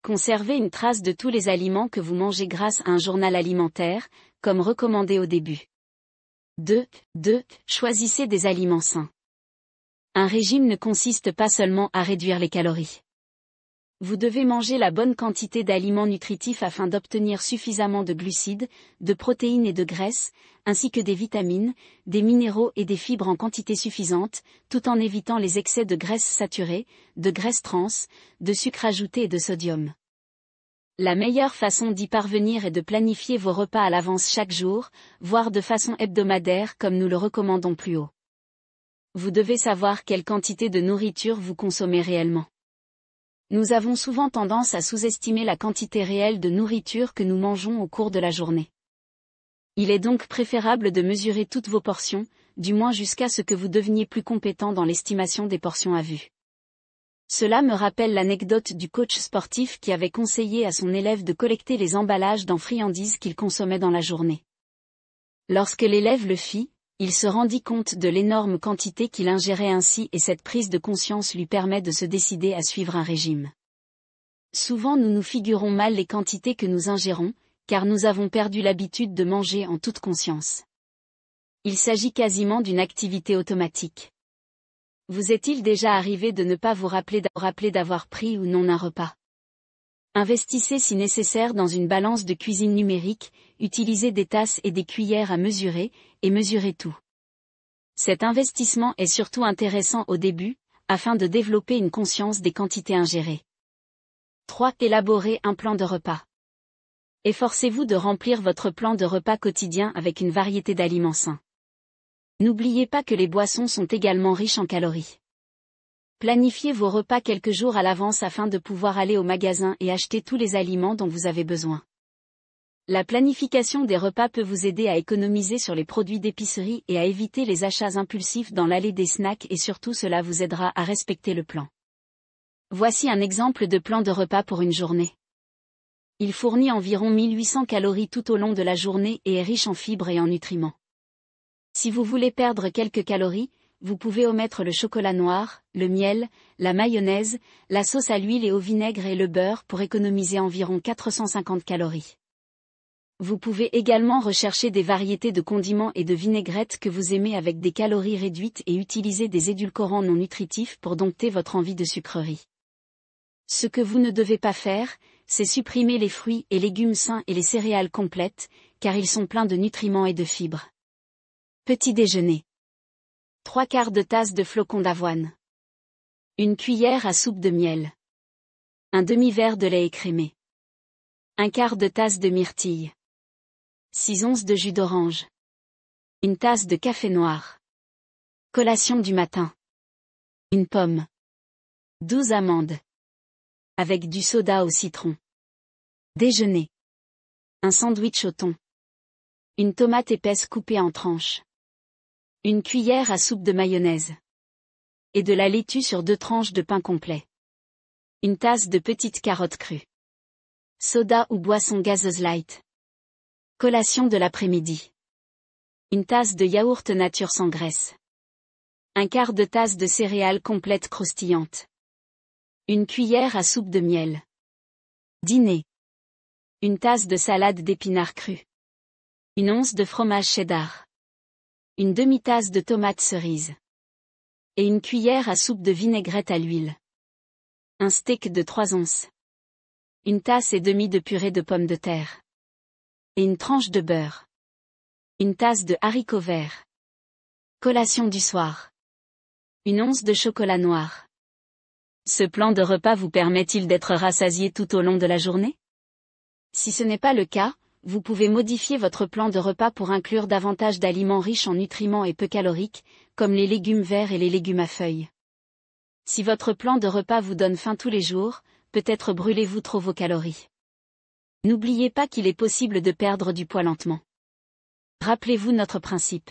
Conservez une trace de tous les aliments que vous mangez grâce à un journal alimentaire, comme recommandé au début. 2. Choisissez des aliments sains. Un régime ne consiste pas seulement à réduire les calories. Vous devez manger la bonne quantité d'aliments nutritifs afin d'obtenir suffisamment de glucides, de protéines et de graisses, ainsi que des vitamines, des minéraux et des fibres en quantité suffisante, tout en évitant les excès de graisses saturées, de graisses trans, de sucre ajouté et de sodium. La meilleure façon d'y parvenir est de planifier vos repas à l'avance chaque jour, voire de façon hebdomadaire comme nous le recommandons plus haut. Vous devez savoir quelle quantité de nourriture vous consommez réellement. Nous avons souvent tendance à sous-estimer la quantité réelle de nourriture que nous mangeons au cours de la journée. Il est donc préférable de mesurer toutes vos portions, du moins jusqu'à ce que vous deveniez plus compétent dans l'estimation des portions à vue. Cela me rappelle l'anecdote du coach sportif qui avait conseillé à son élève de collecter les emballages dans friandises qu'il consommait dans la journée. Lorsque l'élève le fit, il se rendit compte de l'énorme quantité qu'il ingérait ainsi et cette prise de conscience lui permet de se décider à suivre un régime. Souvent nous nous figurons mal les quantités que nous ingérons, car nous avons perdu l'habitude de manger en toute conscience. Il s'agit quasiment d'une activité automatique. Vous est-il déjà arrivé de ne pas vous rappeler d'avoir pris ou non un repas? Investissez si nécessaire dans une balance de cuisine numérique, utilisez des tasses et des cuillères à mesurer, et mesurez tout. Cet investissement est surtout intéressant au début, afin de développer une conscience des quantités ingérées. 3. Élaborez un plan de repas. Efforcez-vous de remplir votre plan de repas quotidien avec une variété d'aliments sains. N'oubliez pas que les boissons sont également riches en calories. Planifiez vos repas quelques jours à l'avance afin de pouvoir aller au magasin et acheter tous les aliments dont vous avez besoin. La planification des repas peut vous aider à économiser sur les produits d'épicerie et à éviter les achats impulsifs dans l'allée des snacks et surtout cela vous aidera à respecter le plan. Voici un exemple de plan de repas pour une journée. Il fournit environ 1800 calories tout au long de la journée et est riche en fibres et en nutriments. Si vous voulez perdre quelques calories, vous pouvez omettre le chocolat noir, le miel, la mayonnaise, la sauce à l'huile et au vinaigre et le beurre pour économiser environ 450 calories. Vous pouvez également rechercher des variétés de condiments et de vinaigrettes que vous aimez avec des calories réduites et utiliser des édulcorants non nutritifs pour dompter votre envie de sucrerie. Ce que vous ne devez pas faire, c'est supprimer les fruits et légumes sains et les céréales complètes, car ils sont pleins de nutriments et de fibres. Petit déjeuner. 3/4 de tasse de flocons d'avoine. 1 cuillère à soupe de miel. Un demi-verre de lait écrémé. 1/4 de tasse de myrtille. 6 onces de jus d'orange. 1 tasse de café noir. Collation du matin. 1 pomme. 12 amandes. Avec du soda au citron. Déjeuner. Un sandwich au thon. 1 tomate épaisse coupée en tranches. 1 cuillère à soupe de mayonnaise. Et de la laitue sur 2 tranches de pain complet. 1 tasse de petites carottes crues. Soda ou boisson gazeuse light. Collation de l'après-midi. 1 tasse de yaourt nature sans graisse. 1/4 de tasse de céréales complètes croustillantes. 1 cuillère à soupe de miel. Dîner. 1 tasse de salade d'épinards crus. 1 once de fromage cheddar. 1 demi-tasse de tomates cerises. Et 1 cuillère à soupe de vinaigrette à l'huile. Un steak de 3 onces. 1 tasse et demie de purée de pommes de terre. Et 1 tranche de beurre. 1 tasse de haricots verts. Collation du soir. 1 once de chocolat noir. Ce plan de repas vous permet-il d'être rassasié tout au long de la journée? Si ce n'est pas le cas, vous pouvez modifier votre plan de repas pour inclure davantage d'aliments riches en nutriments et peu caloriques, comme les légumes verts et les légumes à feuilles. Si votre plan de repas vous donne faim tous les jours, peut-être brûlez-vous trop vos calories. N'oubliez pas qu'il est possible de perdre du poids lentement. Rappelez-vous notre principe.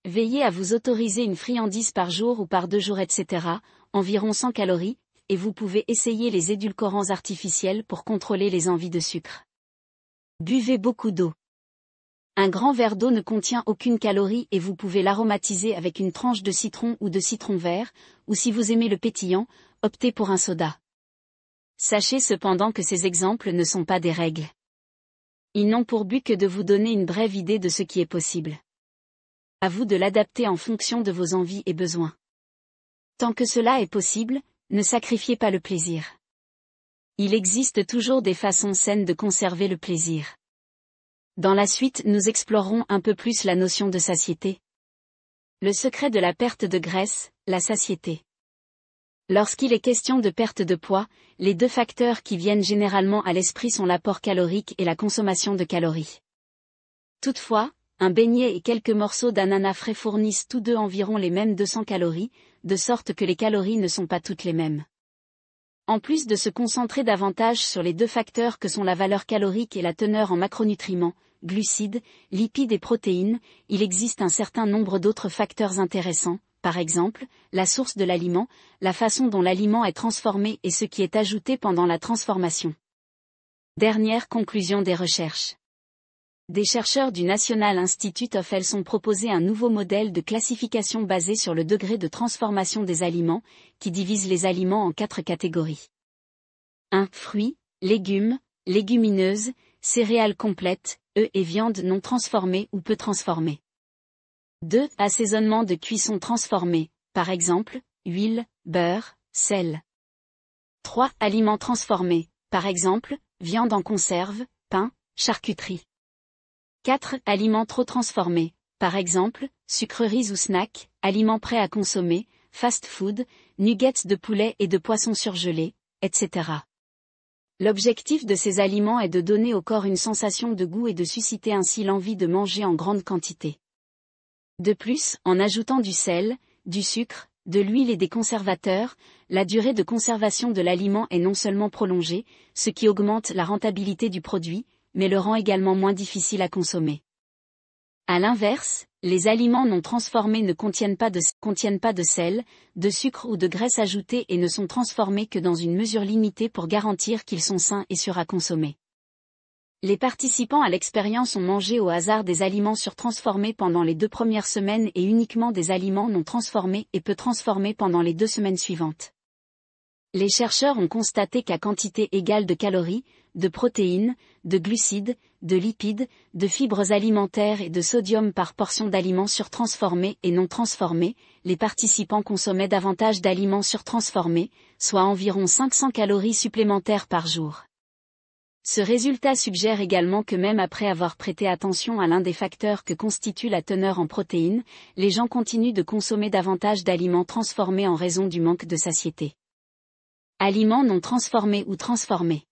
Veillez à vous autoriser une friandise par jour ou par 2 jours etc., environ 100 calories, et vous pouvez essayer les édulcorants artificiels pour contrôler les envies de sucre. Buvez beaucoup d'eau. Un grand verre d'eau ne contient aucune calorie et vous pouvez l'aromatiser avec une tranche de citron ou de citron vert, ou si vous aimez le pétillant, optez pour un soda. Sachez cependant que ces exemples ne sont pas des règles. Ils n'ont pour but que de vous donner une brève idée de ce qui est possible. À vous de l'adapter en fonction de vos envies et besoins. Tant que cela est possible, ne sacrifiez pas le plaisir. Il existe toujours des façons saines de conserver le plaisir. Dans la suite, nous explorerons un peu plus la notion de satiété. Le secret de la perte de graisse, la satiété. Lorsqu'il est question de perte de poids, les 2 facteurs qui viennent généralement à l'esprit sont l'apport calorique et la consommation de calories. Toutefois, un beignet et quelques morceaux d'ananas frais fournissent tous deux environ les mêmes 200 calories, de sorte que les calories ne sont pas toutes les mêmes. En plus de se concentrer davantage sur les 2 facteurs que sont la valeur calorique et la teneur en macronutriments, glucides, lipides et protéines, il existe un certain nombre d'autres facteurs intéressants, par exemple, la source de l'aliment, la façon dont l'aliment est transformé et ce qui est ajouté pendant la transformation. Dernière conclusion des recherches. Des chercheurs du National Institute of Health ont proposé un nouveau modèle de classification basé sur le degré de transformation des aliments, qui divise les aliments en 4 catégories. 1. Fruits, légumes, légumineuses, céréales complètes, œufs et viandes non transformées ou peu transformées. 2. Assaisonnement de cuisson transformé, par exemple, huile, beurre, sel. 3. Aliments transformés, par exemple, viande en conserve, pain, charcuterie. 4. Aliments trop transformés, par exemple, sucreries ou snacks, aliments prêts à consommer, fast-food, nuggets de poulet et de poisson surgelés, etc. L'objectif de ces aliments est de donner au corps une sensation de goût et de susciter ainsi l'envie de manger en grande quantité. De plus, en ajoutant du sel, du sucre, de l'huile et des conservateurs, la durée de conservation de l'aliment est non seulement prolongée, ce qui augmente la rentabilité du produit, mais le rend également moins difficile à consommer. À l'inverse, les aliments non transformés ne contiennent pas de sel, de sucre ou de graisse ajoutée et ne sont transformés que dans une mesure limitée pour garantir qu'ils sont sains et sûrs à consommer. Les participants à l'expérience ont mangé au hasard des aliments surtransformés pendant les 2 premières semaines et uniquement des aliments non transformés et peu transformés pendant les 2 semaines suivantes. Les chercheurs ont constaté qu'à quantité égale de calories, de protéines, de glucides, de lipides, de fibres alimentaires et de sodium par portion d'aliments surtransformés et non transformés, les participants consommaient davantage d'aliments surtransformés, soit environ 500 calories supplémentaires par jour. Ce résultat suggère également que même après avoir prêté attention à l'un des facteurs que constitue la teneur en protéines, les gens continuent de consommer davantage d'aliments transformés en raison du manque de satiété. Aliments non transformés ou transformés.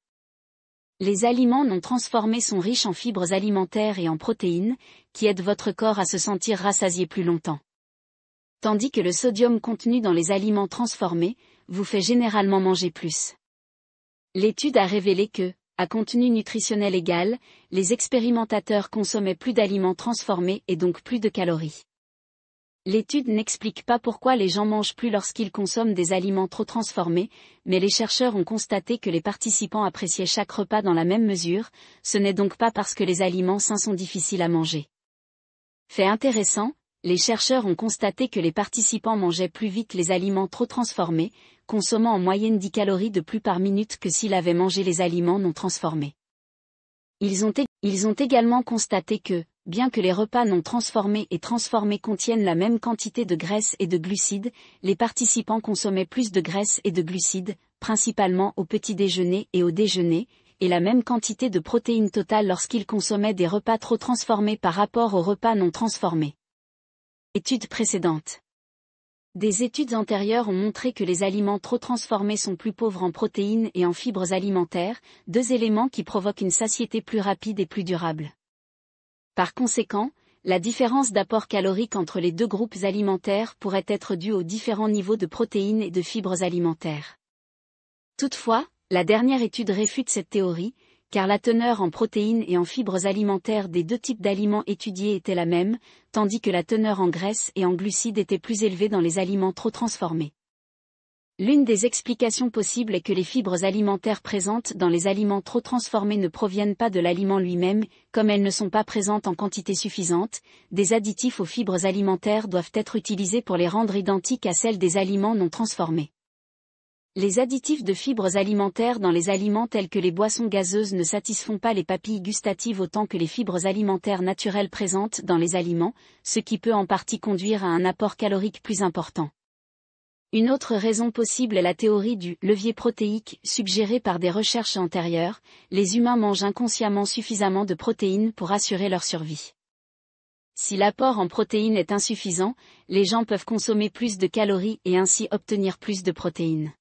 Les aliments non transformés sont riches en fibres alimentaires et en protéines, qui aident votre corps à se sentir rassasié plus longtemps. Tandis que le sodium contenu dans les aliments transformés, vous fait généralement manger plus. L'étude a révélé que, à contenu nutritionnel égal, les expérimentateurs consommaient plus d'aliments transformés et donc plus de calories. L'étude n'explique pas pourquoi les gens mangent plus lorsqu'ils consomment des aliments trop transformés, mais les chercheurs ont constaté que les participants appréciaient chaque repas dans la même mesure, ce n'est donc pas parce que les aliments sains sont difficiles à manger. Fait intéressant, les chercheurs ont constaté que les participants mangeaient plus vite les aliments trop transformés, consommant en moyenne 10 calories de plus par minute que s'ils avaient mangé les aliments non transformés. Ils ont également constaté que, bien que les repas non transformés et transformés contiennent la même quantité de graisse et de glucides, les participants consommaient plus de graisse et de glucides, principalement au petit déjeuner et au déjeuner, et la même quantité de protéines totales lorsqu'ils consommaient des repas trop transformés par rapport aux repas non transformés. Étude précédente. Des études antérieures ont montré que les aliments trop transformés sont plus pauvres en protéines et en fibres alimentaires, deux éléments qui provoquent une satiété plus rapide et plus durable. Par conséquent, la différence d'apport calorique entre les deux groupes alimentaires pourrait être due aux différents niveaux de protéines et de fibres alimentaires. Toutefois, la dernière étude réfute cette théorie, car la teneur en protéines et en fibres alimentaires des deux types d'aliments étudiés était la même, tandis que la teneur en graisse et en glucides était plus élevée dans les aliments trop transformés. L'une des explications possibles est que les fibres alimentaires présentes dans les aliments trop transformés ne proviennent pas de l'aliment lui-même, comme elles ne sont pas présentes en quantité suffisante, des additifs aux fibres alimentaires doivent être utilisés pour les rendre identiques à celles des aliments non transformés. Les additifs de fibres alimentaires dans les aliments tels que les boissons gazeuses ne satisfont pas les papilles gustatives autant que les fibres alimentaires naturelles présentes dans les aliments, ce qui peut en partie conduire à un apport calorique plus important. Une autre raison possible est la théorie du levier protéique suggérée par des recherches antérieures, les humains mangent inconsciemment suffisamment de protéines pour assurer leur survie. Si l'apport en protéines est insuffisant, les gens peuvent consommer plus de calories et ainsi obtenir plus de protéines.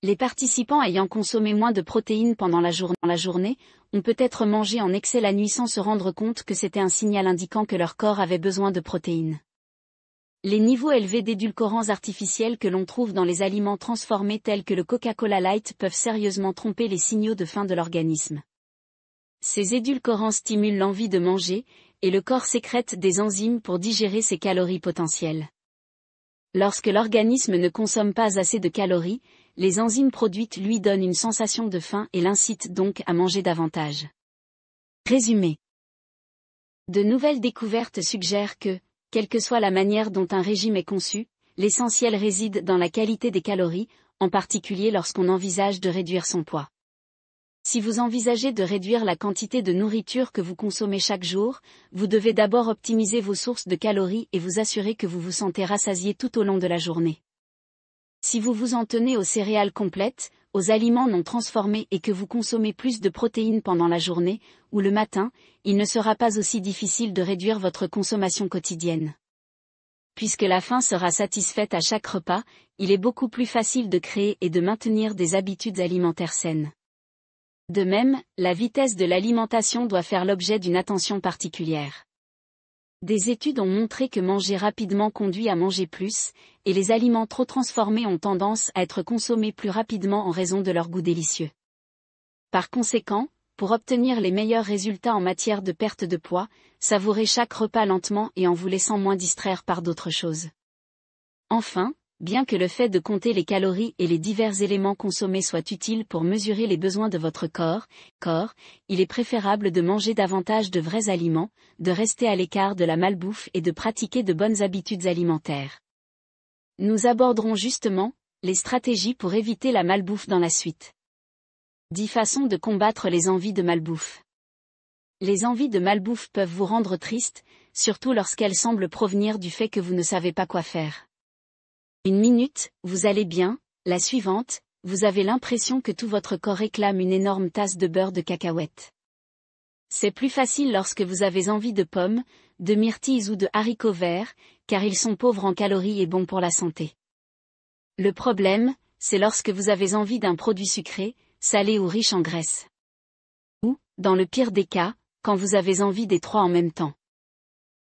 Les participants ayant consommé moins de protéines pendant la journée, ont peut-être mangé en excès la nuit sans se rendre compte que c'était un signal indiquant que leur corps avait besoin de protéines. Les niveaux élevés d'édulcorants artificiels que l'on trouve dans les aliments transformés tels que le Coca-Cola Light peuvent sérieusement tromper les signaux de faim de l'organisme. Ces édulcorants stimulent l'envie de manger, et le corps sécrète des enzymes pour digérer ces calories potentielles. Lorsque l'organisme ne consomme pas assez de calories, les enzymes produites lui donnent une sensation de faim et l'incitent donc à manger davantage. Résumé. De nouvelles découvertes suggèrent que, quelle que soit la manière dont un régime est conçu, l'essentiel réside dans la qualité des calories, en particulier lorsqu'on envisage de réduire son poids. Si vous envisagez de réduire la quantité de nourriture que vous consommez chaque jour, vous devez d'abord optimiser vos sources de calories et vous assurer que vous vous sentez rassasié tout au long de la journée. Si vous vous en tenez aux céréales complètes, aux aliments non transformés et que vous consommez plus de protéines pendant la journée, ou le matin, il ne sera pas aussi difficile de réduire votre consommation quotidienne. Puisque la faim sera satisfaite à chaque repas, il est beaucoup plus facile de créer et de maintenir des habitudes alimentaires saines. De même, la vitesse de l'alimentation doit faire l'objet d'une attention particulière. Des études ont montré que manger rapidement conduit à manger plus, et les aliments trop transformés ont tendance à être consommés plus rapidement en raison de leur goût délicieux. Par conséquent, pour obtenir les meilleurs résultats en matière de perte de poids, savourez chaque repas lentement et en vous laissant moins distraire par d'autres choses. Enfin, bien que le fait de compter les calories et les divers éléments consommés soit utile pour mesurer les besoins de votre corps, il est préférable de manger davantage de vrais aliments, de rester à l'écart de la malbouffe et de pratiquer de bonnes habitudes alimentaires. Nous aborderons justement les stratégies pour éviter la malbouffe dans la suite. 10 façons de combattre les envies de malbouffe. Les envies de malbouffe peuvent vous rendre triste, surtout lorsqu'elles semblent provenir du fait que vous ne savez pas quoi faire. Une minute, vous allez bien, la suivante, vous avez l'impression que tout votre corps réclame une énorme tasse de beurre de cacahuète. C'est plus facile lorsque vous avez envie de pommes, de myrtilles ou de haricots verts, car ils sont pauvres en calories et bons pour la santé. Le problème, c'est lorsque vous avez envie d'un produit sucré, salé ou riche en graisse. Ou, dans le pire des cas, quand vous avez envie des trois en même temps.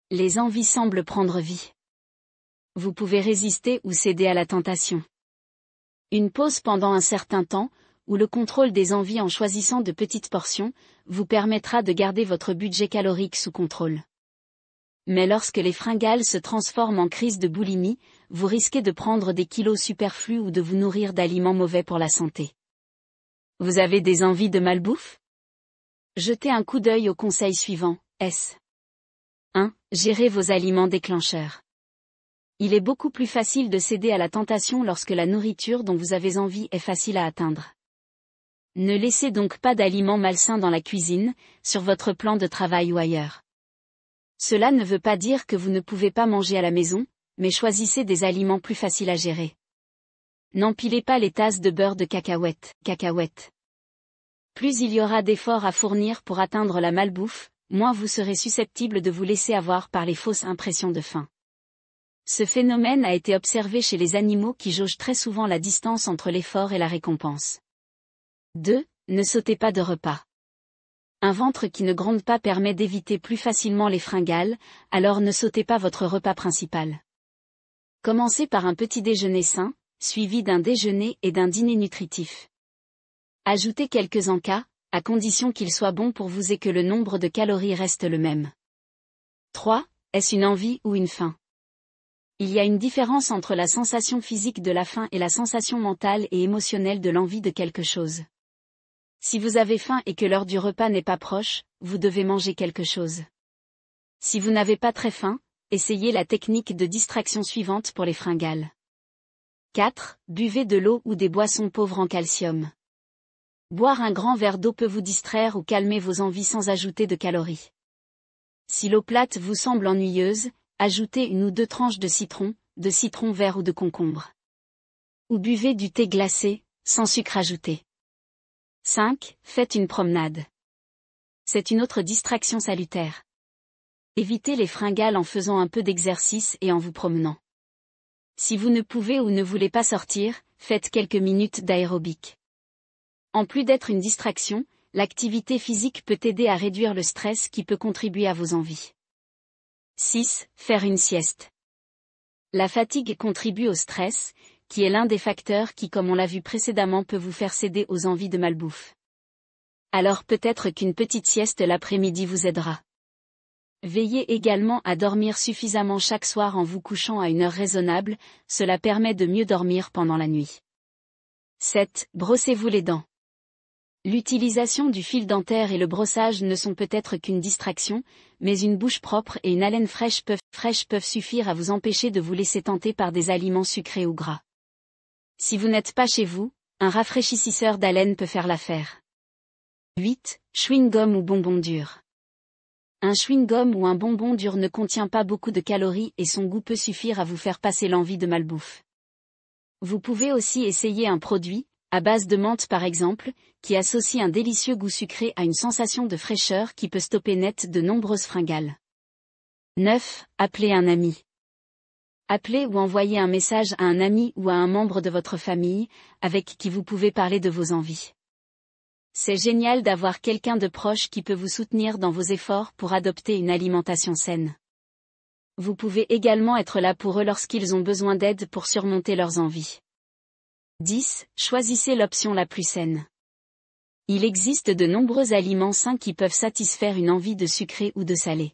Les envies semblent prendre vie. Vous pouvez résister ou céder à la tentation. Une pause pendant un certain temps, ou le contrôle des envies en choisissant de petites portions, vous permettra de garder votre budget calorique sous contrôle. Mais lorsque les fringales se transforment en crise de boulimie, vous risquez de prendre des kilos superflus ou de vous nourrir d'aliments mauvais pour la santé. Vous avez des envies de malbouffe? Jetez un coup d'œil aux conseils suivants. 1. Gérez vos aliments déclencheurs. Il est beaucoup plus facile de céder à la tentation lorsque la nourriture dont vous avez envie est facile à atteindre. Ne laissez donc pas d'aliments malsains dans la cuisine, sur votre plan de travail ou ailleurs. Cela ne veut pas dire que vous ne pouvez pas manger à la maison, mais choisissez des aliments plus faciles à gérer. N'empilez pas les tasses de beurre de cacahuète. Plus il y aura d'efforts à fournir pour atteindre la malbouffe, moins vous serez susceptible de vous laisser avoir par les fausses impressions de faim. Ce phénomène a été observé chez les animaux qui jaugent très souvent la distance entre l'effort et la récompense. 2. Ne sautez pas de repas. Un ventre qui ne gronde pas permet d'éviter plus facilement les fringales, alors ne sautez pas votre repas principal. Commencez par un petit déjeuner sain, suivi d'un déjeuner et d'un dîner nutritif. Ajoutez quelques encas, à condition qu'ils soient bons pour vous et que le nombre de calories reste le même. 3. Est-ce une envie ou une faim? Il y a une différence entre la sensation physique de la faim et la sensation mentale et émotionnelle de l'envie de quelque chose. Si vous avez faim et que l'heure du repas n'est pas proche, vous devez manger quelque chose. Si vous n'avez pas très faim, essayez la technique de distraction suivante pour les fringales. 4. Buvez de l'eau ou des boissons pauvres en calcium. Boire un grand verre d'eau peut vous distraire ou calmer vos envies sans ajouter de calories. Si l'eau plate vous semble ennuyeuse, ajoutez 1 ou 2 tranches de citron vert ou de concombre. Ou buvez du thé glacé, sans sucre ajouté. 5. Faites une promenade. C'est une autre distraction salutaire. Évitez les fringales en faisant un peu d'exercice et en vous promenant. Si vous ne pouvez ou ne voulez pas sortir, faites quelques minutes d'aérobic. En plus d'être une distraction, l'activité physique peut aider à réduire le stress qui peut contribuer à vos envies. 6. Faire une sieste. La fatigue contribue au stress, qui est l'un des facteurs qui, comme on l'a vu précédemment, peut vous faire céder aux envies de malbouffe. Alors peut-être qu'une petite sieste l'après-midi vous aidera. Veillez également à dormir suffisamment chaque soir en vous couchant à une heure raisonnable, cela permet de mieux dormir pendant la nuit. 7. Brossez-vous les dents. L'utilisation du fil dentaire et le brossage ne sont peut-être qu'une distraction, mais une bouche propre et une haleine fraîche peuvent suffire à vous empêcher de vous laisser tenter par des aliments sucrés ou gras. Si vous n'êtes pas chez vous, un rafraîchisseur d'haleine peut faire l'affaire. 8. Chewing-gum ou bonbon dur. Un chewing-gum ou un bonbon dur ne contient pas beaucoup de calories et son goût peut suffire à vous faire passer l'envie de malbouffe. Vous pouvez aussi essayer un produit, à base de menthe par exemple, qui associe un délicieux goût sucré à une sensation de fraîcheur qui peut stopper net de nombreuses fringales. 9. Appelez un ami. Appelez ou envoyez un message à un ami ou à un membre de votre famille, avec qui vous pouvez parler de vos envies. C'est génial d'avoir quelqu'un de proche qui peut vous soutenir dans vos efforts pour adopter une alimentation saine. Vous pouvez également être là pour eux lorsqu'ils ont besoin d'aide pour surmonter leurs envies. 10. Choisissez l'option la plus saine. Il existe de nombreux aliments sains qui peuvent satisfaire une envie de sucré ou de salé.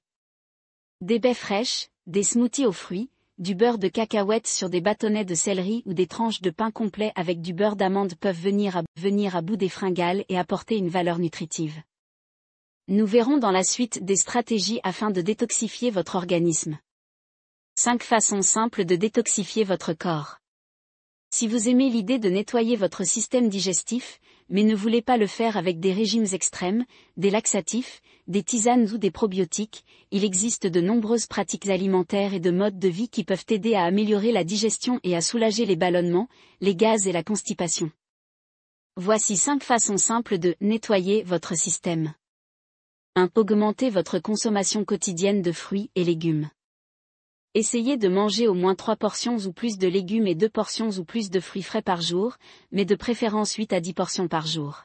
Des baies fraîches, des smoothies aux fruits, du beurre de cacahuète sur des bâtonnets de céleri ou des tranches de pain complet avec du beurre d'amande peuvent venir à bout des fringales et apporter une valeur nutritive. Nous verrons dans la suite des stratégies afin de détoxifier votre organisme. 5 façons simples de détoxifier votre corps. Si vous aimez l'idée de nettoyer votre système digestif, mais ne voulez pas le faire avec des régimes extrêmes, des laxatifs, des tisanes ou des probiotiques, il existe de nombreuses pratiques alimentaires et de modes de vie qui peuvent aider à améliorer la digestion et à soulager les ballonnements, les gaz et la constipation. Voici 5 façons simples de nettoyer votre système. 1. Augmentez votre consommation quotidienne de fruits et légumes. Essayez de manger au moins 3 portions ou plus de légumes et 2 portions ou plus de fruits frais par jour, mais de préférence 8 à 10 portions par jour.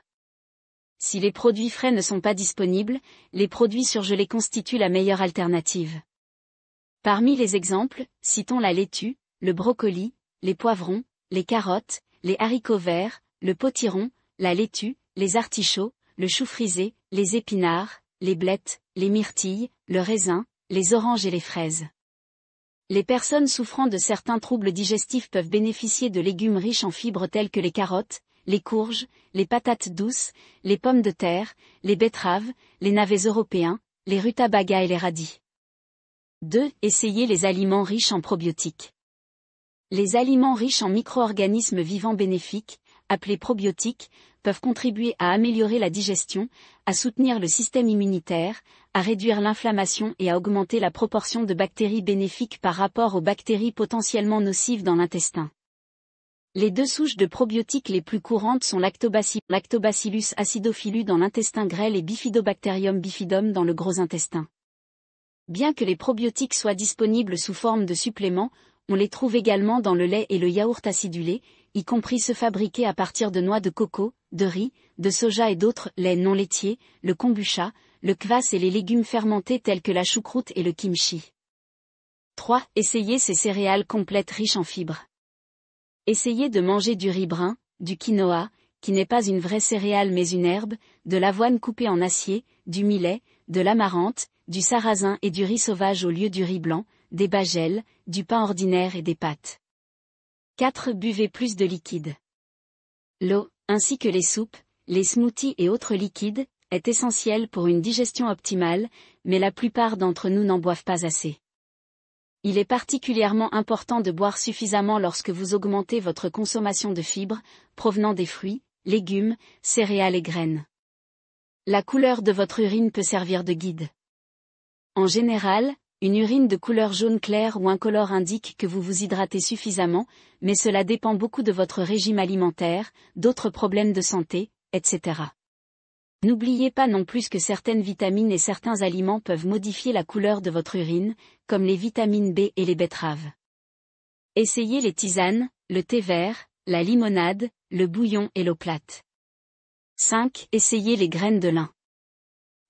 Si les produits frais ne sont pas disponibles, les produits surgelés constituent la meilleure alternative. Parmi les exemples, citons la laitue, le brocoli, les poivrons, les carottes, les haricots verts, le potiron, la laitue, les artichauts, le chou frisé, les épinards, les blettes, les myrtilles, le raisin, les oranges et les fraises. Les personnes souffrant de certains troubles digestifs peuvent bénéficier de légumes riches en fibres tels que les carottes, les courges, les patates douces, les pommes de terre, les betteraves, les navets européens, les rutabagas et les radis. 2. Essayez les aliments riches en probiotiques. Les aliments riches en micro-organismes vivants bénéfiques, appelés probiotiques, peuvent contribuer à améliorer la digestion, à soutenir le système immunitaire, à réduire l'inflammation et à augmenter la proportion de bactéries bénéfiques par rapport aux bactéries potentiellement nocives dans l'intestin. Les 2 souches de probiotiques les plus courantes sont Lactobacillus acidophilus dans l'intestin grêle et Bifidobacterium bifidum dans le gros intestin. Bien que les probiotiques soient disponibles sous forme de suppléments, on les trouve également dans le lait et le yaourt acidulé, y compris ceux fabriqués à partir de noix de coco, de riz, de soja et d'autres laits non laitiers, le kombucha, le kvass et les légumes fermentés tels que la choucroute et le kimchi. 3. Essayez ces céréales complètes riches en fibres. Essayez de manger du riz brun, du quinoa, qui n'est pas une vraie céréale mais une herbe, de l'avoine coupée en acier, du millet, de l'amarante, du sarrasin et du riz sauvage au lieu du riz blanc, des bajelles, du pain ordinaire et des pâtes. 4. Buvez plus de liquide. L'eau, ainsi que les soupes, les smoothies et autres liquides, est essentielle pour une digestion optimale, mais la plupart d'entre nous n'en boivent pas assez. Il est particulièrement important de boire suffisamment lorsque vous augmentez votre consommation de fibres, provenant des fruits, légumes, céréales et graines. La couleur de votre urine peut servir de guide. En général, une urine de couleur jaune clair ou incolore indique que vous vous hydratez suffisamment, mais cela dépend beaucoup de votre régime alimentaire, d'autres problèmes de santé, etc. N'oubliez pas non plus que certaines vitamines et certains aliments peuvent modifier la couleur de votre urine, comme les vitamines B et les betteraves. Essayez les tisanes, le thé vert, la limonade, le bouillon et l'eau plate. 5. Essayez les graines de lin.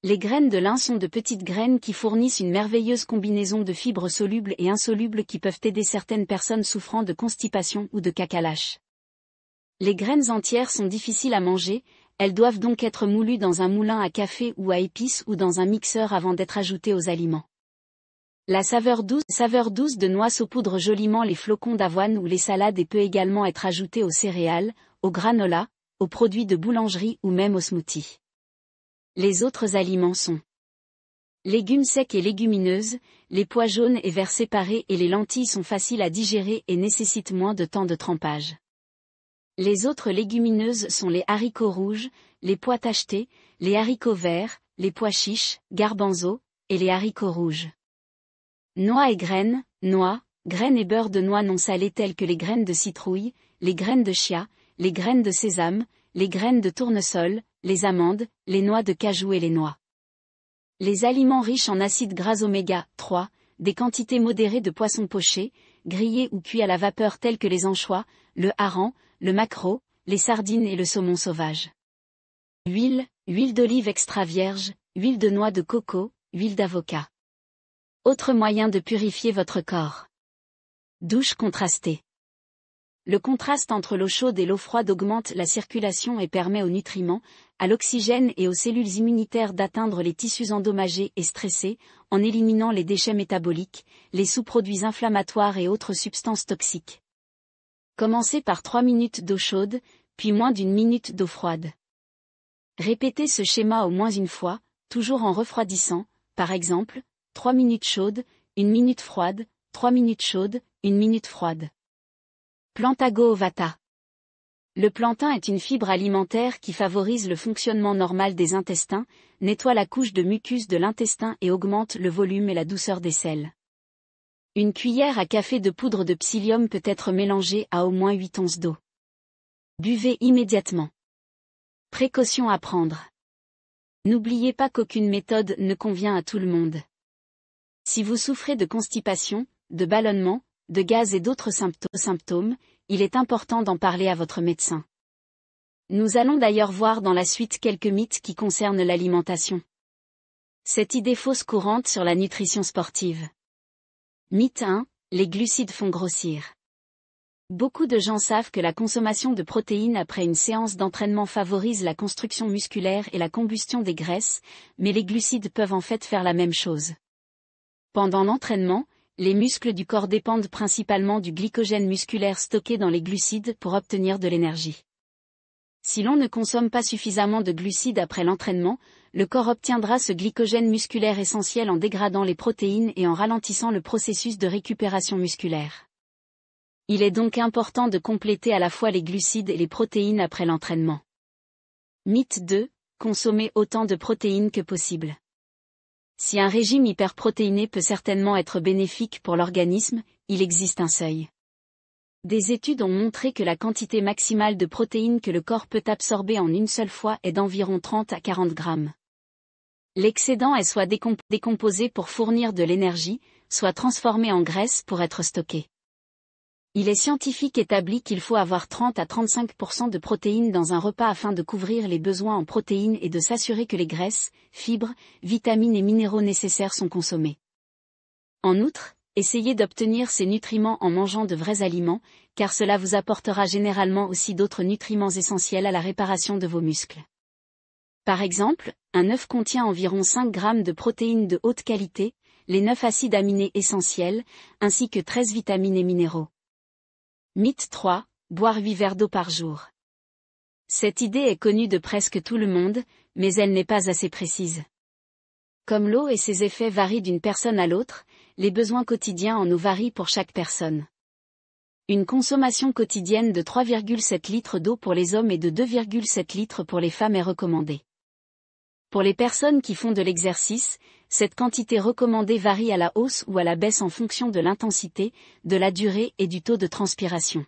Les graines de lin sont de petites graines qui fournissent une merveilleuse combinaison de fibres solubles et insolubles qui peuvent aider certaines personnes souffrant de constipation ou de cacalâche. Les graines entières sont difficiles à manger, elles doivent donc être moulues dans un moulin à café ou à épices ou dans un mixeur avant d'être ajoutées aux aliments. La saveur douce de noix saupoudre joliment les flocons d'avoine ou les salades et peut également être ajoutée aux céréales, aux granolas, aux produits de boulangerie ou même aux smoothies. Les autres aliments sont légumes secs et légumineuses, les pois jaunes et verts séparés et les lentilles sont faciles à digérer et nécessitent moins de temps de trempage. Les autres légumineuses sont les haricots rouges, les pois tachetés, les haricots verts, les pois chiches, garbanzos, et les haricots rouges. Noix et graines, noix, graines et beurre de noix non salées telles que les graines de citrouille, les graines de chia, les graines de sésame, les graines de tournesol, les amandes, les noix de cajou et les noix. Les aliments riches en acides gras oméga 3, des quantités modérées de poissons pochés, grillés ou cuits à la vapeur tels que les anchois, le hareng, le maquereau, les sardines et le saumon sauvage. Huile d'olive extra vierge, huile de noix de coco, huile d'avocat. Autre moyen de purifier votre corps. Douche contrastée. Le contraste entre l'eau chaude et l'eau froide augmente la circulation et permet aux nutriments, à l'oxygène et aux cellules immunitaires d'atteindre les tissus endommagés et stressés, en éliminant les déchets métaboliques, les sous-produits inflammatoires et autres substances toxiques. Commencez par 3 minutes d'eau chaude, puis moins d'1 minute d'eau froide. Répétez ce schéma au moins une fois, toujours en refroidissant, par exemple, 3 minutes chaudes, 1 minute froide, 3 minutes chaudes, 1 minute froide. Plantago ovata. Le plantain est une fibre alimentaire qui favorise le fonctionnement normal des intestins, nettoie la couche de mucus de l'intestin et augmente le volume et la douceur des selles. Une cuillère à café de poudre de psyllium peut être mélangée à au moins 8 onces d'eau. Buvez immédiatement. Précaution à prendre. N'oubliez pas qu'aucune méthode ne convient à tout le monde. Si vous souffrez de constipation, de ballonnement, de gaz et d'autres symptômes, il est important d'en parler à votre médecin. Nous allons d'ailleurs voir dans la suite quelques mythes qui concernent l'alimentation. Cette idée fausse courante sur la nutrition sportive. Mythe 1, les glucides font grossir. Beaucoup de gens savent que la consommation de protéines après une séance d'entraînement favorise la construction musculaire et la combustion des graisses, mais les glucides peuvent en fait faire la même chose. Pendant l'entraînement, les muscles du corps dépendent principalement du glycogène musculaire stocké dans les glucides pour obtenir de l'énergie. Si l'on ne consomme pas suffisamment de glucides après l'entraînement, le corps obtiendra ce glycogène musculaire essentiel en dégradant les protéines et en ralentissant le processus de récupération musculaire. Il est donc important de compléter à la fois les glucides et les protéines après l'entraînement. Mythe 2, consommer autant de protéines que possible. Si un régime hyperprotéiné peut certainement être bénéfique pour l'organisme, il existe un seuil. Des études ont montré que la quantité maximale de protéines que le corps peut absorber en une seule fois est d'environ 30 à 40 grammes. L'excédent est soit décomposé pour fournir de l'énergie, soit transformé en graisse pour être stocké. Il est scientifique établi qu'il faut avoir 30 à 35% de protéines dans un repas afin de couvrir les besoins en protéines et de s'assurer que les graisses, fibres, vitamines et minéraux nécessaires sont consommés. En outre, essayez d'obtenir ces nutriments en mangeant de vrais aliments, car cela vous apportera généralement aussi d'autres nutriments essentiels à la réparation de vos muscles. Par exemple, un œuf contient environ 5 grammes de protéines de haute qualité, les 9 acides aminés essentiels, ainsi que 13 vitamines et minéraux. Mythe 3, boire 8 verres d'eau par jour. Cette idée est connue de presque tout le monde, mais elle n'est pas assez précise. Comme l'eau et ses effets varient d'une personne à l'autre, les besoins quotidiens en eau varient pour chaque personne. Une consommation quotidienne de 3,7 litres d'eau pour les hommes et de 2,7 litres pour les femmes est recommandée. Pour les personnes qui font de l'exercice, cette quantité recommandée varie à la hausse ou à la baisse en fonction de l'intensité, de la durée et du taux de transpiration.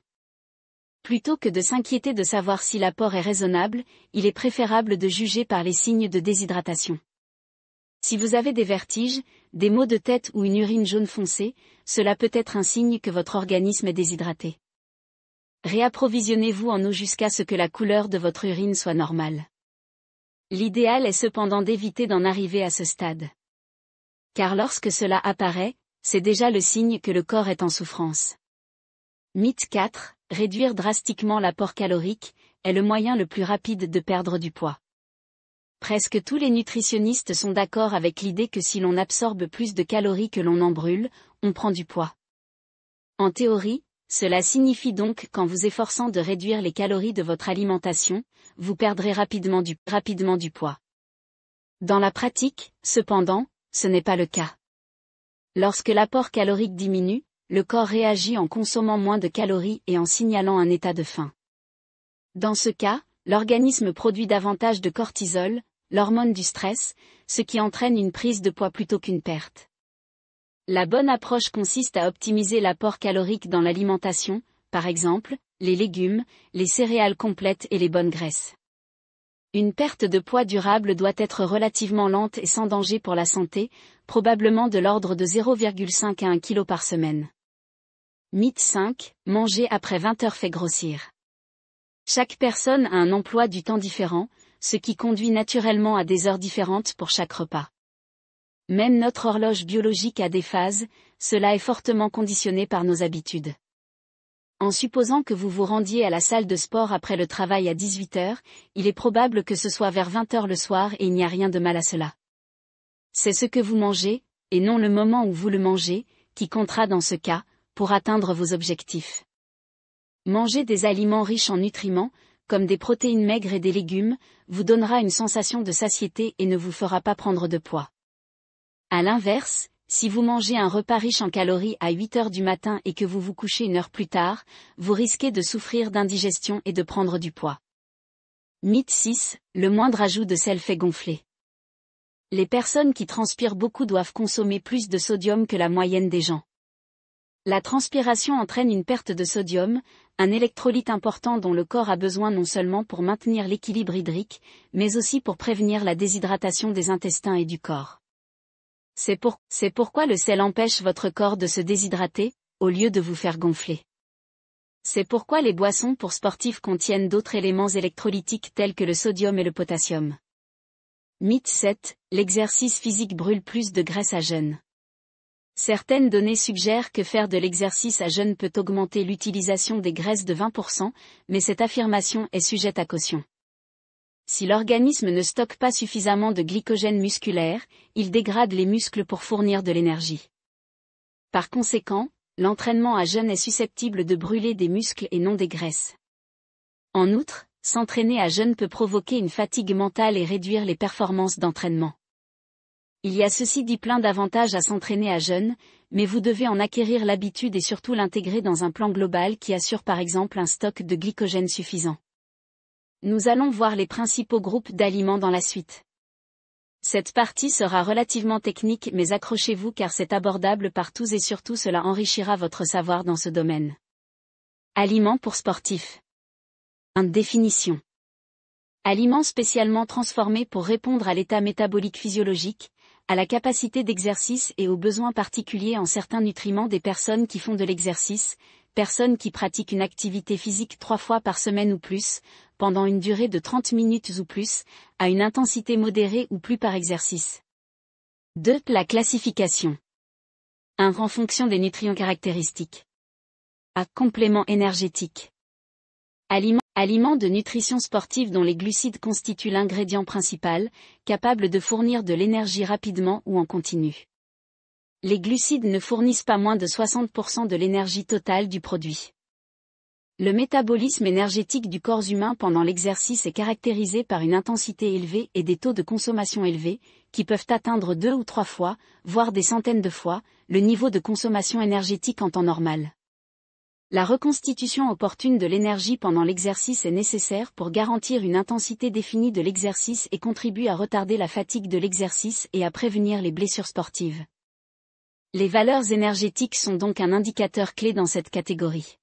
Plutôt que de s'inquiéter de savoir si l'apport est raisonnable, il est préférable de juger par les signes de déshydratation. Si vous avez des vertiges, des maux de tête ou une urine jaune foncée, cela peut être un signe que votre organisme est déshydraté. Réapprovisionnez-vous en eau jusqu'à ce que la couleur de votre urine soit normale. L'idéal est cependant d'éviter d'en arriver à ce stade. Car lorsque cela apparaît, c'est déjà le signe que le corps est en souffrance. Mythe 4, réduire drastiquement l'apport calorique, est le moyen le plus rapide de perdre du poids. Presque tous les nutritionnistes sont d'accord avec l'idée que si l'on absorbe plus de calories que l'on en brûle, on prend du poids. En théorie, cela signifie donc qu'en vous efforçant de réduire les calories de votre alimentation, vous perdrez rapidement du poids. Dans la pratique, cependant, ce n'est pas le cas. Lorsque l'apport calorique diminue, le corps réagit en consommant moins de calories et en signalant un état de faim. Dans ce cas, l'organisme produit davantage de cortisol, l'hormone du stress, ce qui entraîne une prise de poids plutôt qu'une perte. La bonne approche consiste à optimiser l'apport calorique dans l'alimentation, par exemple, les légumes, les céréales complètes et les bonnes graisses. Une perte de poids durable doit être relativement lente et sans danger pour la santé, probablement de l'ordre de 0,5 à 1 kg par semaine. Mythe 5, manger après 20 heures fait grossir. Chaque personne a un emploi du temps différent, ce qui conduit naturellement à des heures différentes pour chaque repas. Même notre horloge biologique a des phases, cela est fortement conditionné par nos habitudes. En supposant que vous vous rendiez à la salle de sport après le travail à 18 heures, il est probable que ce soit vers 20 heures le soir et il n'y a rien de mal à cela. C'est ce que vous mangez, et non le moment où vous le mangez, qui comptera dans ce cas, pour atteindre vos objectifs. Manger des aliments riches en nutriments, comme des protéines maigres et des légumes, vous donnera une sensation de satiété et ne vous fera pas prendre de poids. À l'inverse, si vous mangez un repas riche en calories à 8 heures du matin et que vous vous couchez une heure plus tard, vous risquez de souffrir d'indigestion et de prendre du poids. Mythe 6, le moindre ajout de sel fait gonfler. Les personnes qui transpirent beaucoup doivent consommer plus de sodium que la moyenne des gens. La transpiration entraîne une perte de sodium, un électrolyte important dont le corps a besoin non seulement pour maintenir l'équilibre hydrique, mais aussi pour prévenir la déshydratation des intestins et du corps. C'est pourquoi le sel empêche votre corps de se déshydrater, au lieu de vous faire gonfler. C'est pourquoi les boissons pour sportifs contiennent d'autres éléments électrolytiques tels que le sodium et le potassium. Mythe 7, l'exercice physique brûle plus de graisse à jeûne. Certaines données suggèrent que faire de l'exercice à jeûne peut augmenter l'utilisation des graisses de 20%, mais cette affirmation est sujette à caution. Si l'organisme ne stocke pas suffisamment de glycogène musculaire, il dégrade les muscles pour fournir de l'énergie. Par conséquent, l'entraînement à jeûne est susceptible de brûler des muscles et non des graisses. En outre, s'entraîner à jeûne peut provoquer une fatigue mentale et réduire les performances d'entraînement. Il y a ceci dit plein d'avantages à s'entraîner à jeûne, mais vous devez en acquérir l'habitude et surtout l'intégrer dans un plan global qui assure par exemple un stock de glycogène suffisant. Nous allons voir les principaux groupes d'aliments dans la suite. Cette partie sera relativement technique mais accrochez-vous car c'est abordable par tous et surtout cela enrichira votre savoir dans ce domaine. Aliments pour sportifs. Définition. Aliments spécialement transformés pour répondre à l'état métabolique physiologique, à la capacité d'exercice et aux besoins particuliers en certains nutriments des personnes qui font de l'exercice, personnes qui pratiquent une activité physique 3 fois par semaine ou plus, pendant une durée de 30 minutes ou plus, à une intensité modérée ou plus par exercice. 2. La classification. 1. En fonction des nutriments caractéristiques. A. Complément énergétique. Aliments de nutrition sportive dont les glucides constituent l'ingrédient principal, capable de fournir de l'énergie rapidement ou en continu. Les glucides ne fournissent pas moins de 60% de l'énergie totale du produit. Le métabolisme énergétique du corps humain pendant l'exercice est caractérisé par une intensité élevée et des taux de consommation élevés, qui peuvent atteindre 2 ou 3 fois, voire des centaines de fois, le niveau de consommation énergétique en temps normal. La reconstitution opportune de l'énergie pendant l'exercice est nécessaire pour garantir une intensité définie de l'exercice et contribue à retarder la fatigue de l'exercice et à prévenir les blessures sportives. Les valeurs énergétiques sont donc un indicateur clé dans cette catégorie.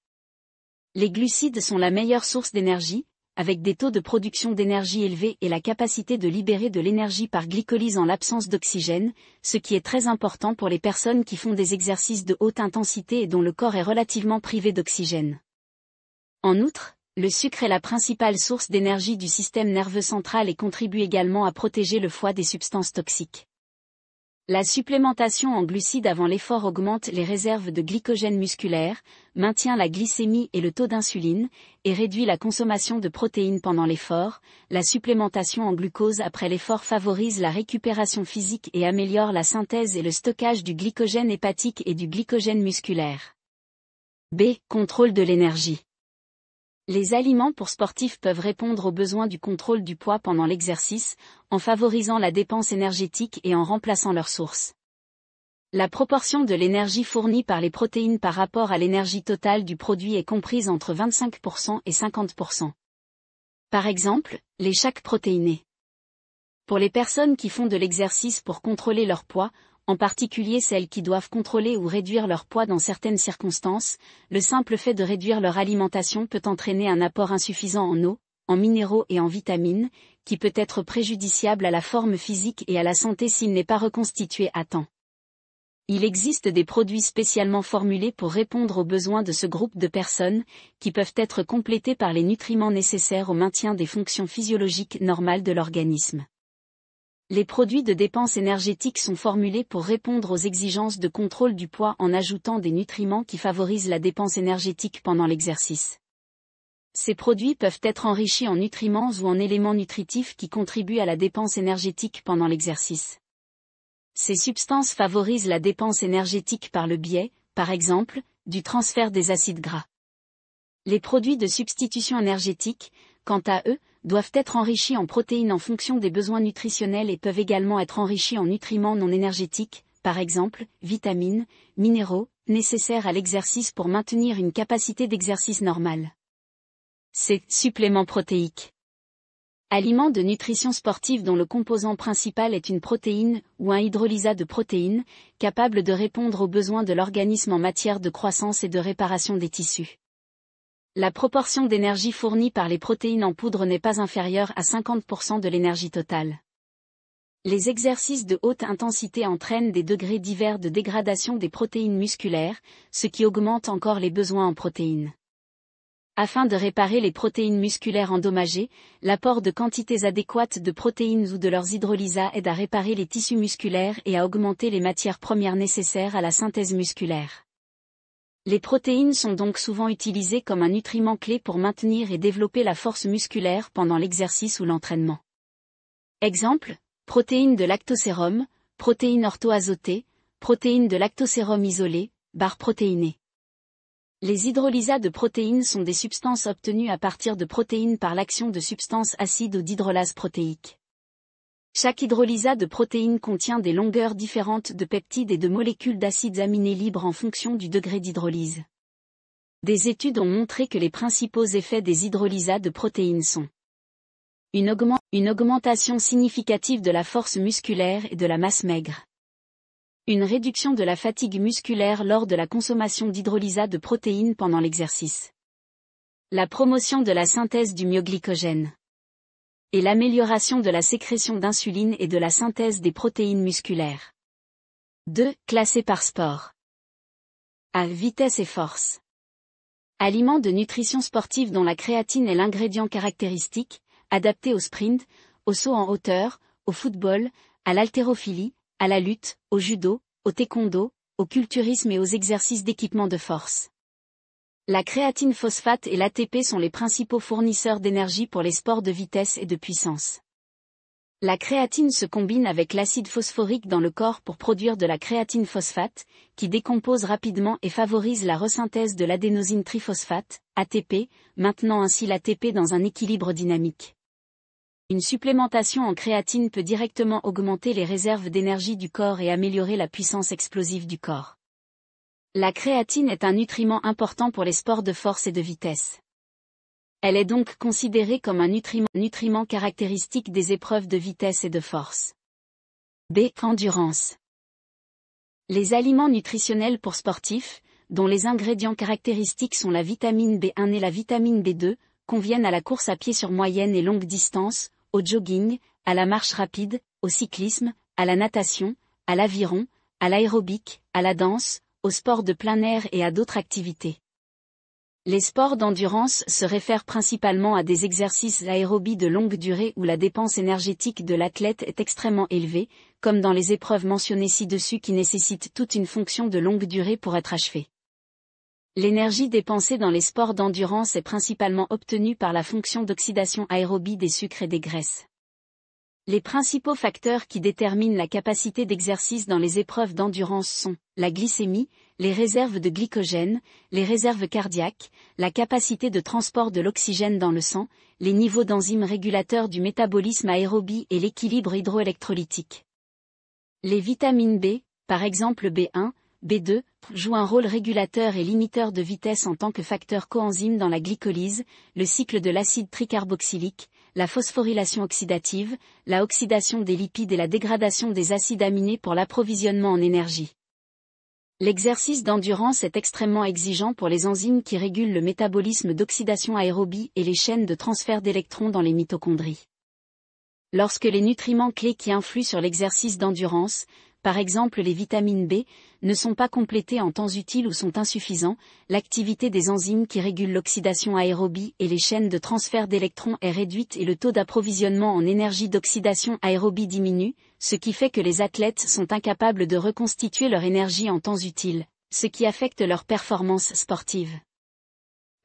Les glucides sont la meilleure source d'énergie, avec des taux de production d'énergie élevés et la capacité de libérer de l'énergie par glycolyse en l'absence d'oxygène, ce qui est très important pour les personnes qui font des exercices de haute intensité et dont le corps est relativement privé d'oxygène. En outre, le sucre est la principale source d'énergie du système nerveux central et contribue également à protéger le foie des substances toxiques. La supplémentation en glucides avant l'effort augmente les réserves de glycogène musculaire, maintient la glycémie et le taux d'insuline, et réduit la consommation de protéines pendant l'effort. La supplémentation en glucose après l'effort favorise la récupération physique et améliore la synthèse et le stockage du glycogène hépatique et du glycogène musculaire. B. Contrôle de l'énergie. Les aliments pour sportifs peuvent répondre aux besoins du contrôle du poids pendant l'exercice, en favorisant la dépense énergétique et en remplaçant leur source. La proportion de l'énergie fournie par les protéines par rapport à l'énergie totale du produit est comprise entre 25% et 50%. Par exemple, les shakes protéinés. Pour les personnes qui font de l'exercice pour contrôler leur poids, en particulier celles qui doivent contrôler ou réduire leur poids dans certaines circonstances, le simple fait de réduire leur alimentation peut entraîner un apport insuffisant en eau, en minéraux et en vitamines, qui peut être préjudiciable à la forme physique et à la santé s'il n'est pas reconstitué à temps. Il existe des produits spécialement formulés pour répondre aux besoins de ce groupe de personnes, qui peuvent être complétés par les nutriments nécessaires au maintien des fonctions physiologiques normales de l'organisme. Les produits de dépense énergétique sont formulés pour répondre aux exigences de contrôle du poids en ajoutant des nutriments qui favorisent la dépense énergétique pendant l'exercice. Ces produits peuvent être enrichis en nutriments ou en éléments nutritifs qui contribuent à la dépense énergétique pendant l'exercice. Ces substances favorisent la dépense énergétique par le biais, par exemple, du transfert des acides gras. Les produits de substitution énergétique, quant à eux, doivent être enrichis en protéines en fonction des besoins nutritionnels et peuvent également être enrichis en nutriments non énergétiques, par exemple, vitamines, minéraux, nécessaires à l'exercice pour maintenir une capacité d'exercice normale. C. Suppléments protéiques. Aliments de nutrition sportive dont le composant principal est une protéine ou un hydrolysat de protéines, capable de répondre aux besoins de l'organisme en matière de croissance et de réparation des tissus. La proportion d'énergie fournie par les protéines en poudre n'est pas inférieure à 50% de l'énergie totale. Les exercices de haute intensité entraînent des degrés divers de dégradation des protéines musculaires, ce qui augmente encore les besoins en protéines. Afin de réparer les protéines musculaires endommagées, l'apport de quantités adéquates de protéines ou de leurs hydrolysats aide à réparer les tissus musculaires et à augmenter les matières premières nécessaires à la synthèse musculaire. Les protéines sont donc souvent utilisées comme un nutriment clé pour maintenir et développer la force musculaire pendant l'exercice ou l'entraînement. Exemple, protéines de lactosérum, protéines orthoazotées, protéines de lactosérum isolées, barres protéinées. Les hydrolysats de protéines sont des substances obtenues à partir de protéines par l'action de substances acides ou d'hydrolase protéique. Chaque hydrolysat de protéines contient des longueurs différentes de peptides et de molécules d'acides aminés libres en fonction du degré d'hydrolyse. Des études ont montré que les principaux effets des hydrolysats de protéines sont une augmentation significative de la force musculaire et de la masse maigre. Une réduction de la fatigue musculaire lors de la consommation d'hydrolysats de protéines pendant l'exercice. La promotion de la synthèse du myoglycogène. Et l'amélioration de la sécrétion d'insuline et de la synthèse des protéines musculaires. 2. Classé par sport. A. Vitesse et force. Aliments de nutrition sportive dont la créatine est l'ingrédient caractéristique, adapté au sprint, au saut en hauteur, au football, à l'haltérophilie, à la lutte, au judo, au taekwondo, au culturisme et aux exercices d'équipement de force. La créatine phosphate et l'ATP sont les principaux fournisseurs d'énergie pour les sports de vitesse et de puissance. La créatine se combine avec l'acide phosphorique dans le corps pour produire de la créatine phosphate, qui décompose rapidement et favorise la resynthèse de l'adénosine triphosphate, ATP, maintenant ainsi l'ATP dans un équilibre dynamique. Une supplémentation en créatine peut directement augmenter les réserves d'énergie du corps et améliorer la puissance explosive du corps. La créatine est un nutriment important pour les sports de force et de vitesse. Elle est donc considérée comme un nutriment caractéristique des épreuves de vitesse et de force. B. Endurance. Les aliments nutritionnels pour sportifs, dont les ingrédients caractéristiques sont la vitamine B1 et la vitamine B2, conviennent à la course à pied sur moyenne et longue distance, au jogging, à la marche rapide, au cyclisme, à la natation, à l'aviron, à l'aérobic, à la danse, au sport de plein air et à d'autres activités. Les sports d'endurance se réfèrent principalement à des exercices aérobies de longue durée où la dépense énergétique de l'athlète est extrêmement élevée, comme dans les épreuves mentionnées ci-dessus qui nécessitent toute une fonction de longue durée pour être achevée. L'énergie dépensée dans les sports d'endurance est principalement obtenue par la fonction d'oxydation aérobie des sucres et des graisses. Les principaux facteurs qui déterminent la capacité d'exercice dans les épreuves d'endurance sont la glycémie, les réserves de glycogène, les réserves cardiaques, la capacité de transport de l'oxygène dans le sang, les niveaux d'enzymes régulateurs du métabolisme aérobie et l'équilibre hydroélectrolytique. Les vitamines B, par exemple B1, B2, jouent un rôle régulateur et limiteur de vitesse en tant que facteur coenzyme dans la glycolyse, le cycle de l'acide tricarboxylique, la phosphorylation oxydative, la oxydation des lipides et la dégradation des acides aminés pour l'approvisionnement en énergie. L'exercice d'endurance est extrêmement exigeant pour les enzymes qui régulent le métabolisme d'oxydation aérobie et les chaînes de transfert d'électrons dans les mitochondries. Lorsque les nutriments clés qui influent sur l'exercice d'endurance, par exemple les vitamines B, ne sont pas complétés en temps utile ou sont insuffisants, l'activité des enzymes qui régulent l'oxydation aérobie et les chaînes de transfert d'électrons est réduite et le taux d'approvisionnement en énergie d'oxydation aérobie diminue, ce qui fait que les athlètes sont incapables de reconstituer leur énergie en temps utile, ce qui affecte leur performance sportive.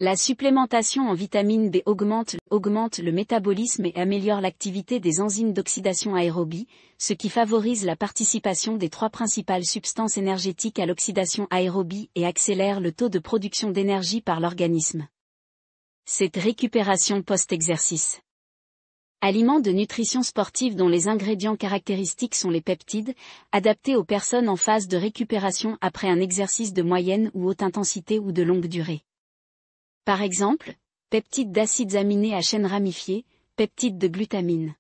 La supplémentation en vitamine B augmente le métabolisme et améliore l'activité des enzymes d'oxydation aérobie, ce qui favorise la participation des trois principales substances énergétiques à l'oxydation aérobie et accélère le taux de production d'énergie par l'organisme. Cette récupération post-exercice. Aliments de nutrition sportive dont les ingrédients caractéristiques sont les peptides, adaptés aux personnes en phase de récupération après un exercice de moyenne ou haute intensité ou de longue durée. Par exemple, peptides d'acides aminés à chaîne ramifiée, peptides de glutamine.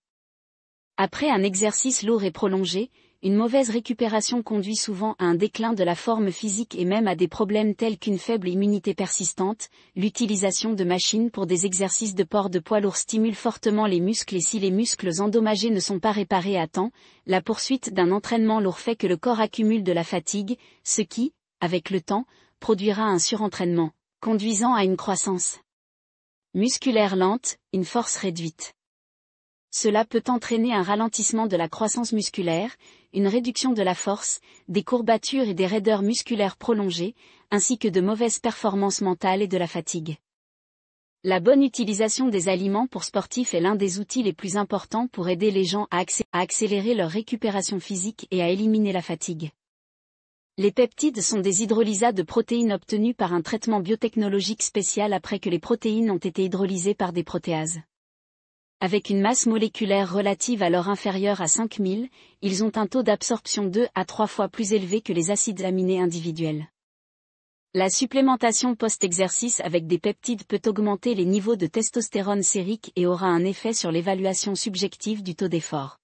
Après un exercice lourd et prolongé, une mauvaise récupération conduit souvent à un déclin de la forme physique et même à des problèmes tels qu'une faible immunité persistante. L'utilisation de machines pour des exercices de port de poids lourd stimule fortement les muscles et si les muscles endommagés ne sont pas réparés à temps, la poursuite d'un entraînement lourd fait que le corps accumule de la fatigue, ce qui, avec le temps, produira un surentraînement, conduisant à une croissance musculaire lente, une force réduite. Cela peut entraîner un ralentissement de la croissance musculaire, une réduction de la force, des courbatures et des raideurs musculaires prolongées, ainsi que de mauvaises performances mentales et de la fatigue. La bonne utilisation des aliments pour sportifs est l'un des outils les plus importants pour aider les gens à accélérer leur récupération physique et à éliminer la fatigue. Les peptides sont des hydrolysats de protéines obtenus par un traitement biotechnologique spécial après que les protéines ont été hydrolysées par des protéases. Avec une masse moléculaire relative alors inférieure à 5000, ils ont un taux d'absorption 2 à 3 fois plus élevé que les acides aminés individuels. La supplémentation post-exercice avec des peptides peut augmenter les niveaux de testostérone sérique et aura un effet sur l'évaluation subjective du taux d'effort.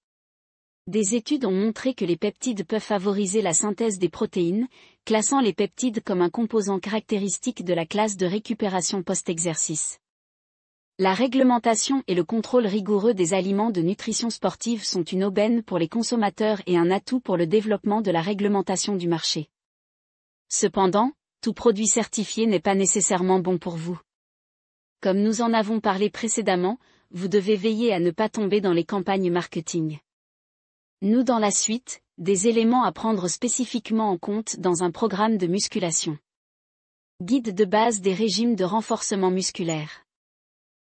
Des études ont montré que les peptides peuvent favoriser la synthèse des protéines, classant les peptides comme un composant caractéristique de la classe de récupération post-exercice. La réglementation et le contrôle rigoureux des aliments de nutrition sportive sont une aubaine pour les consommateurs et un atout pour le développement de la réglementation du marché. Cependant, tout produit certifié n'est pas nécessairement bon pour vous. Comme nous en avons parlé précédemment, vous devez veiller à ne pas tomber dans les campagnes marketing. Nous dans la suite, des éléments à prendre spécifiquement en compte dans un programme de musculation. Guide de base des régimes de renforcement musculaire.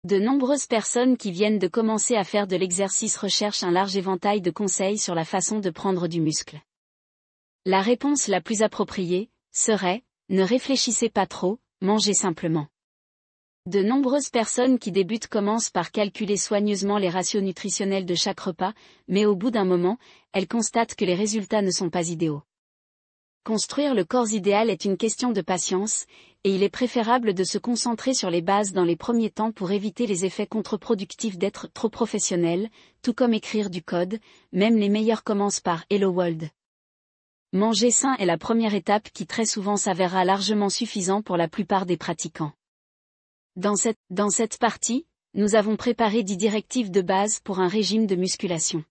De nombreuses personnes qui viennent de commencer à faire de l'exercice recherchent un large éventail de conseils sur la façon de prendre du muscle. La réponse la plus appropriée serait « Ne réfléchissez pas trop, mangez simplement ». De nombreuses personnes qui débutent commencent par calculer soigneusement les ratios nutritionnels de chaque repas, mais au bout d'un moment, elles constatent que les résultats ne sont pas idéaux. Construire le corps idéal est une question de patience, et il est préférable de se concentrer sur les bases dans les premiers temps pour éviter les effets contre-productifs d'être trop professionnel, tout comme écrire du code, même les meilleurs commencent par « Hello World ». Manger sain est la première étape qui très souvent s'avérera largement suffisant pour la plupart des pratiquants. Dans cette partie, nous avons préparé 10 directives de base pour un régime de musculation.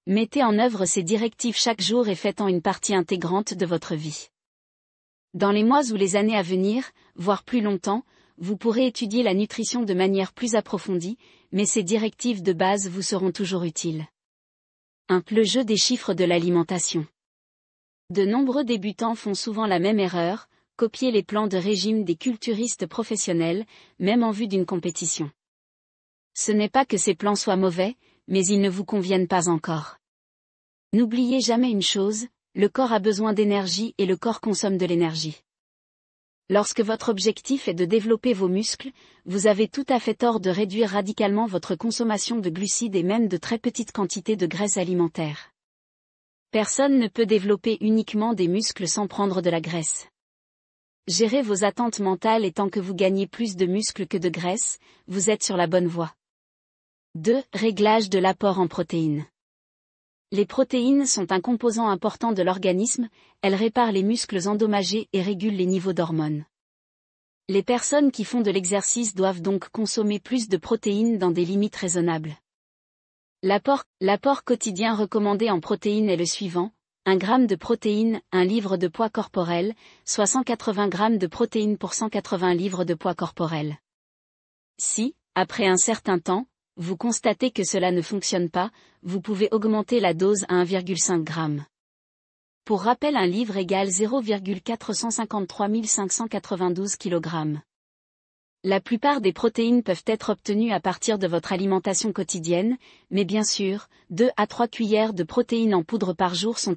Mettez en œuvre ces directives chaque jour et faites-en une partie intégrante de votre vie. Dans les mois ou les années à venir, voire plus longtemps, vous pourrez étudier la nutrition de manière plus approfondie, mais ces directives de base vous seront toujours utiles. 1. Le jeu des chiffres de l'alimentation. De nombreux débutants font souvent la même erreur, copier les plans de régime des culturistes professionnels, même en vue d'une compétition. Ce n'est pas que ces plans soient mauvais, mais ils ne vous conviennent pas encore. N'oubliez jamais une chose, le corps a besoin d'énergie et le corps consomme de l'énergie. Lorsque votre objectif est de développer vos muscles, vous avez tout à fait tort de réduire radicalement votre consommation de glucides et même de très petites quantités de graisse alimentaire. Personne ne peut développer uniquement des muscles sans prendre de la graisse. Gérez vos attentes mentales et tant que vous gagnez plus de muscles que de graisse, vous êtes sur la bonne voie. 2. Réglage de l'apport en protéines. Les protéines sont un composant important de l'organisme, elles réparent les muscles endommagés et régulent les niveaux d'hormones. Les personnes qui font de l'exercice doivent donc consommer plus de protéines dans des limites raisonnables. L'apport quotidien recommandé en protéines est le suivant: 1 g de protéines, 1 livre de poids corporel, soit 180 g de protéines pour 180 livres de poids corporel. Si, après un certain temps, vous constatez que cela ne fonctionne pas, vous pouvez augmenter la dose à 1,5 g. Pour rappel, un livre égale 0,453 592 kg. La plupart des protéines peuvent être obtenues à partir de votre alimentation quotidienne, mais bien sûr, 2 à 3 cuillères de protéines en poudre par jour sont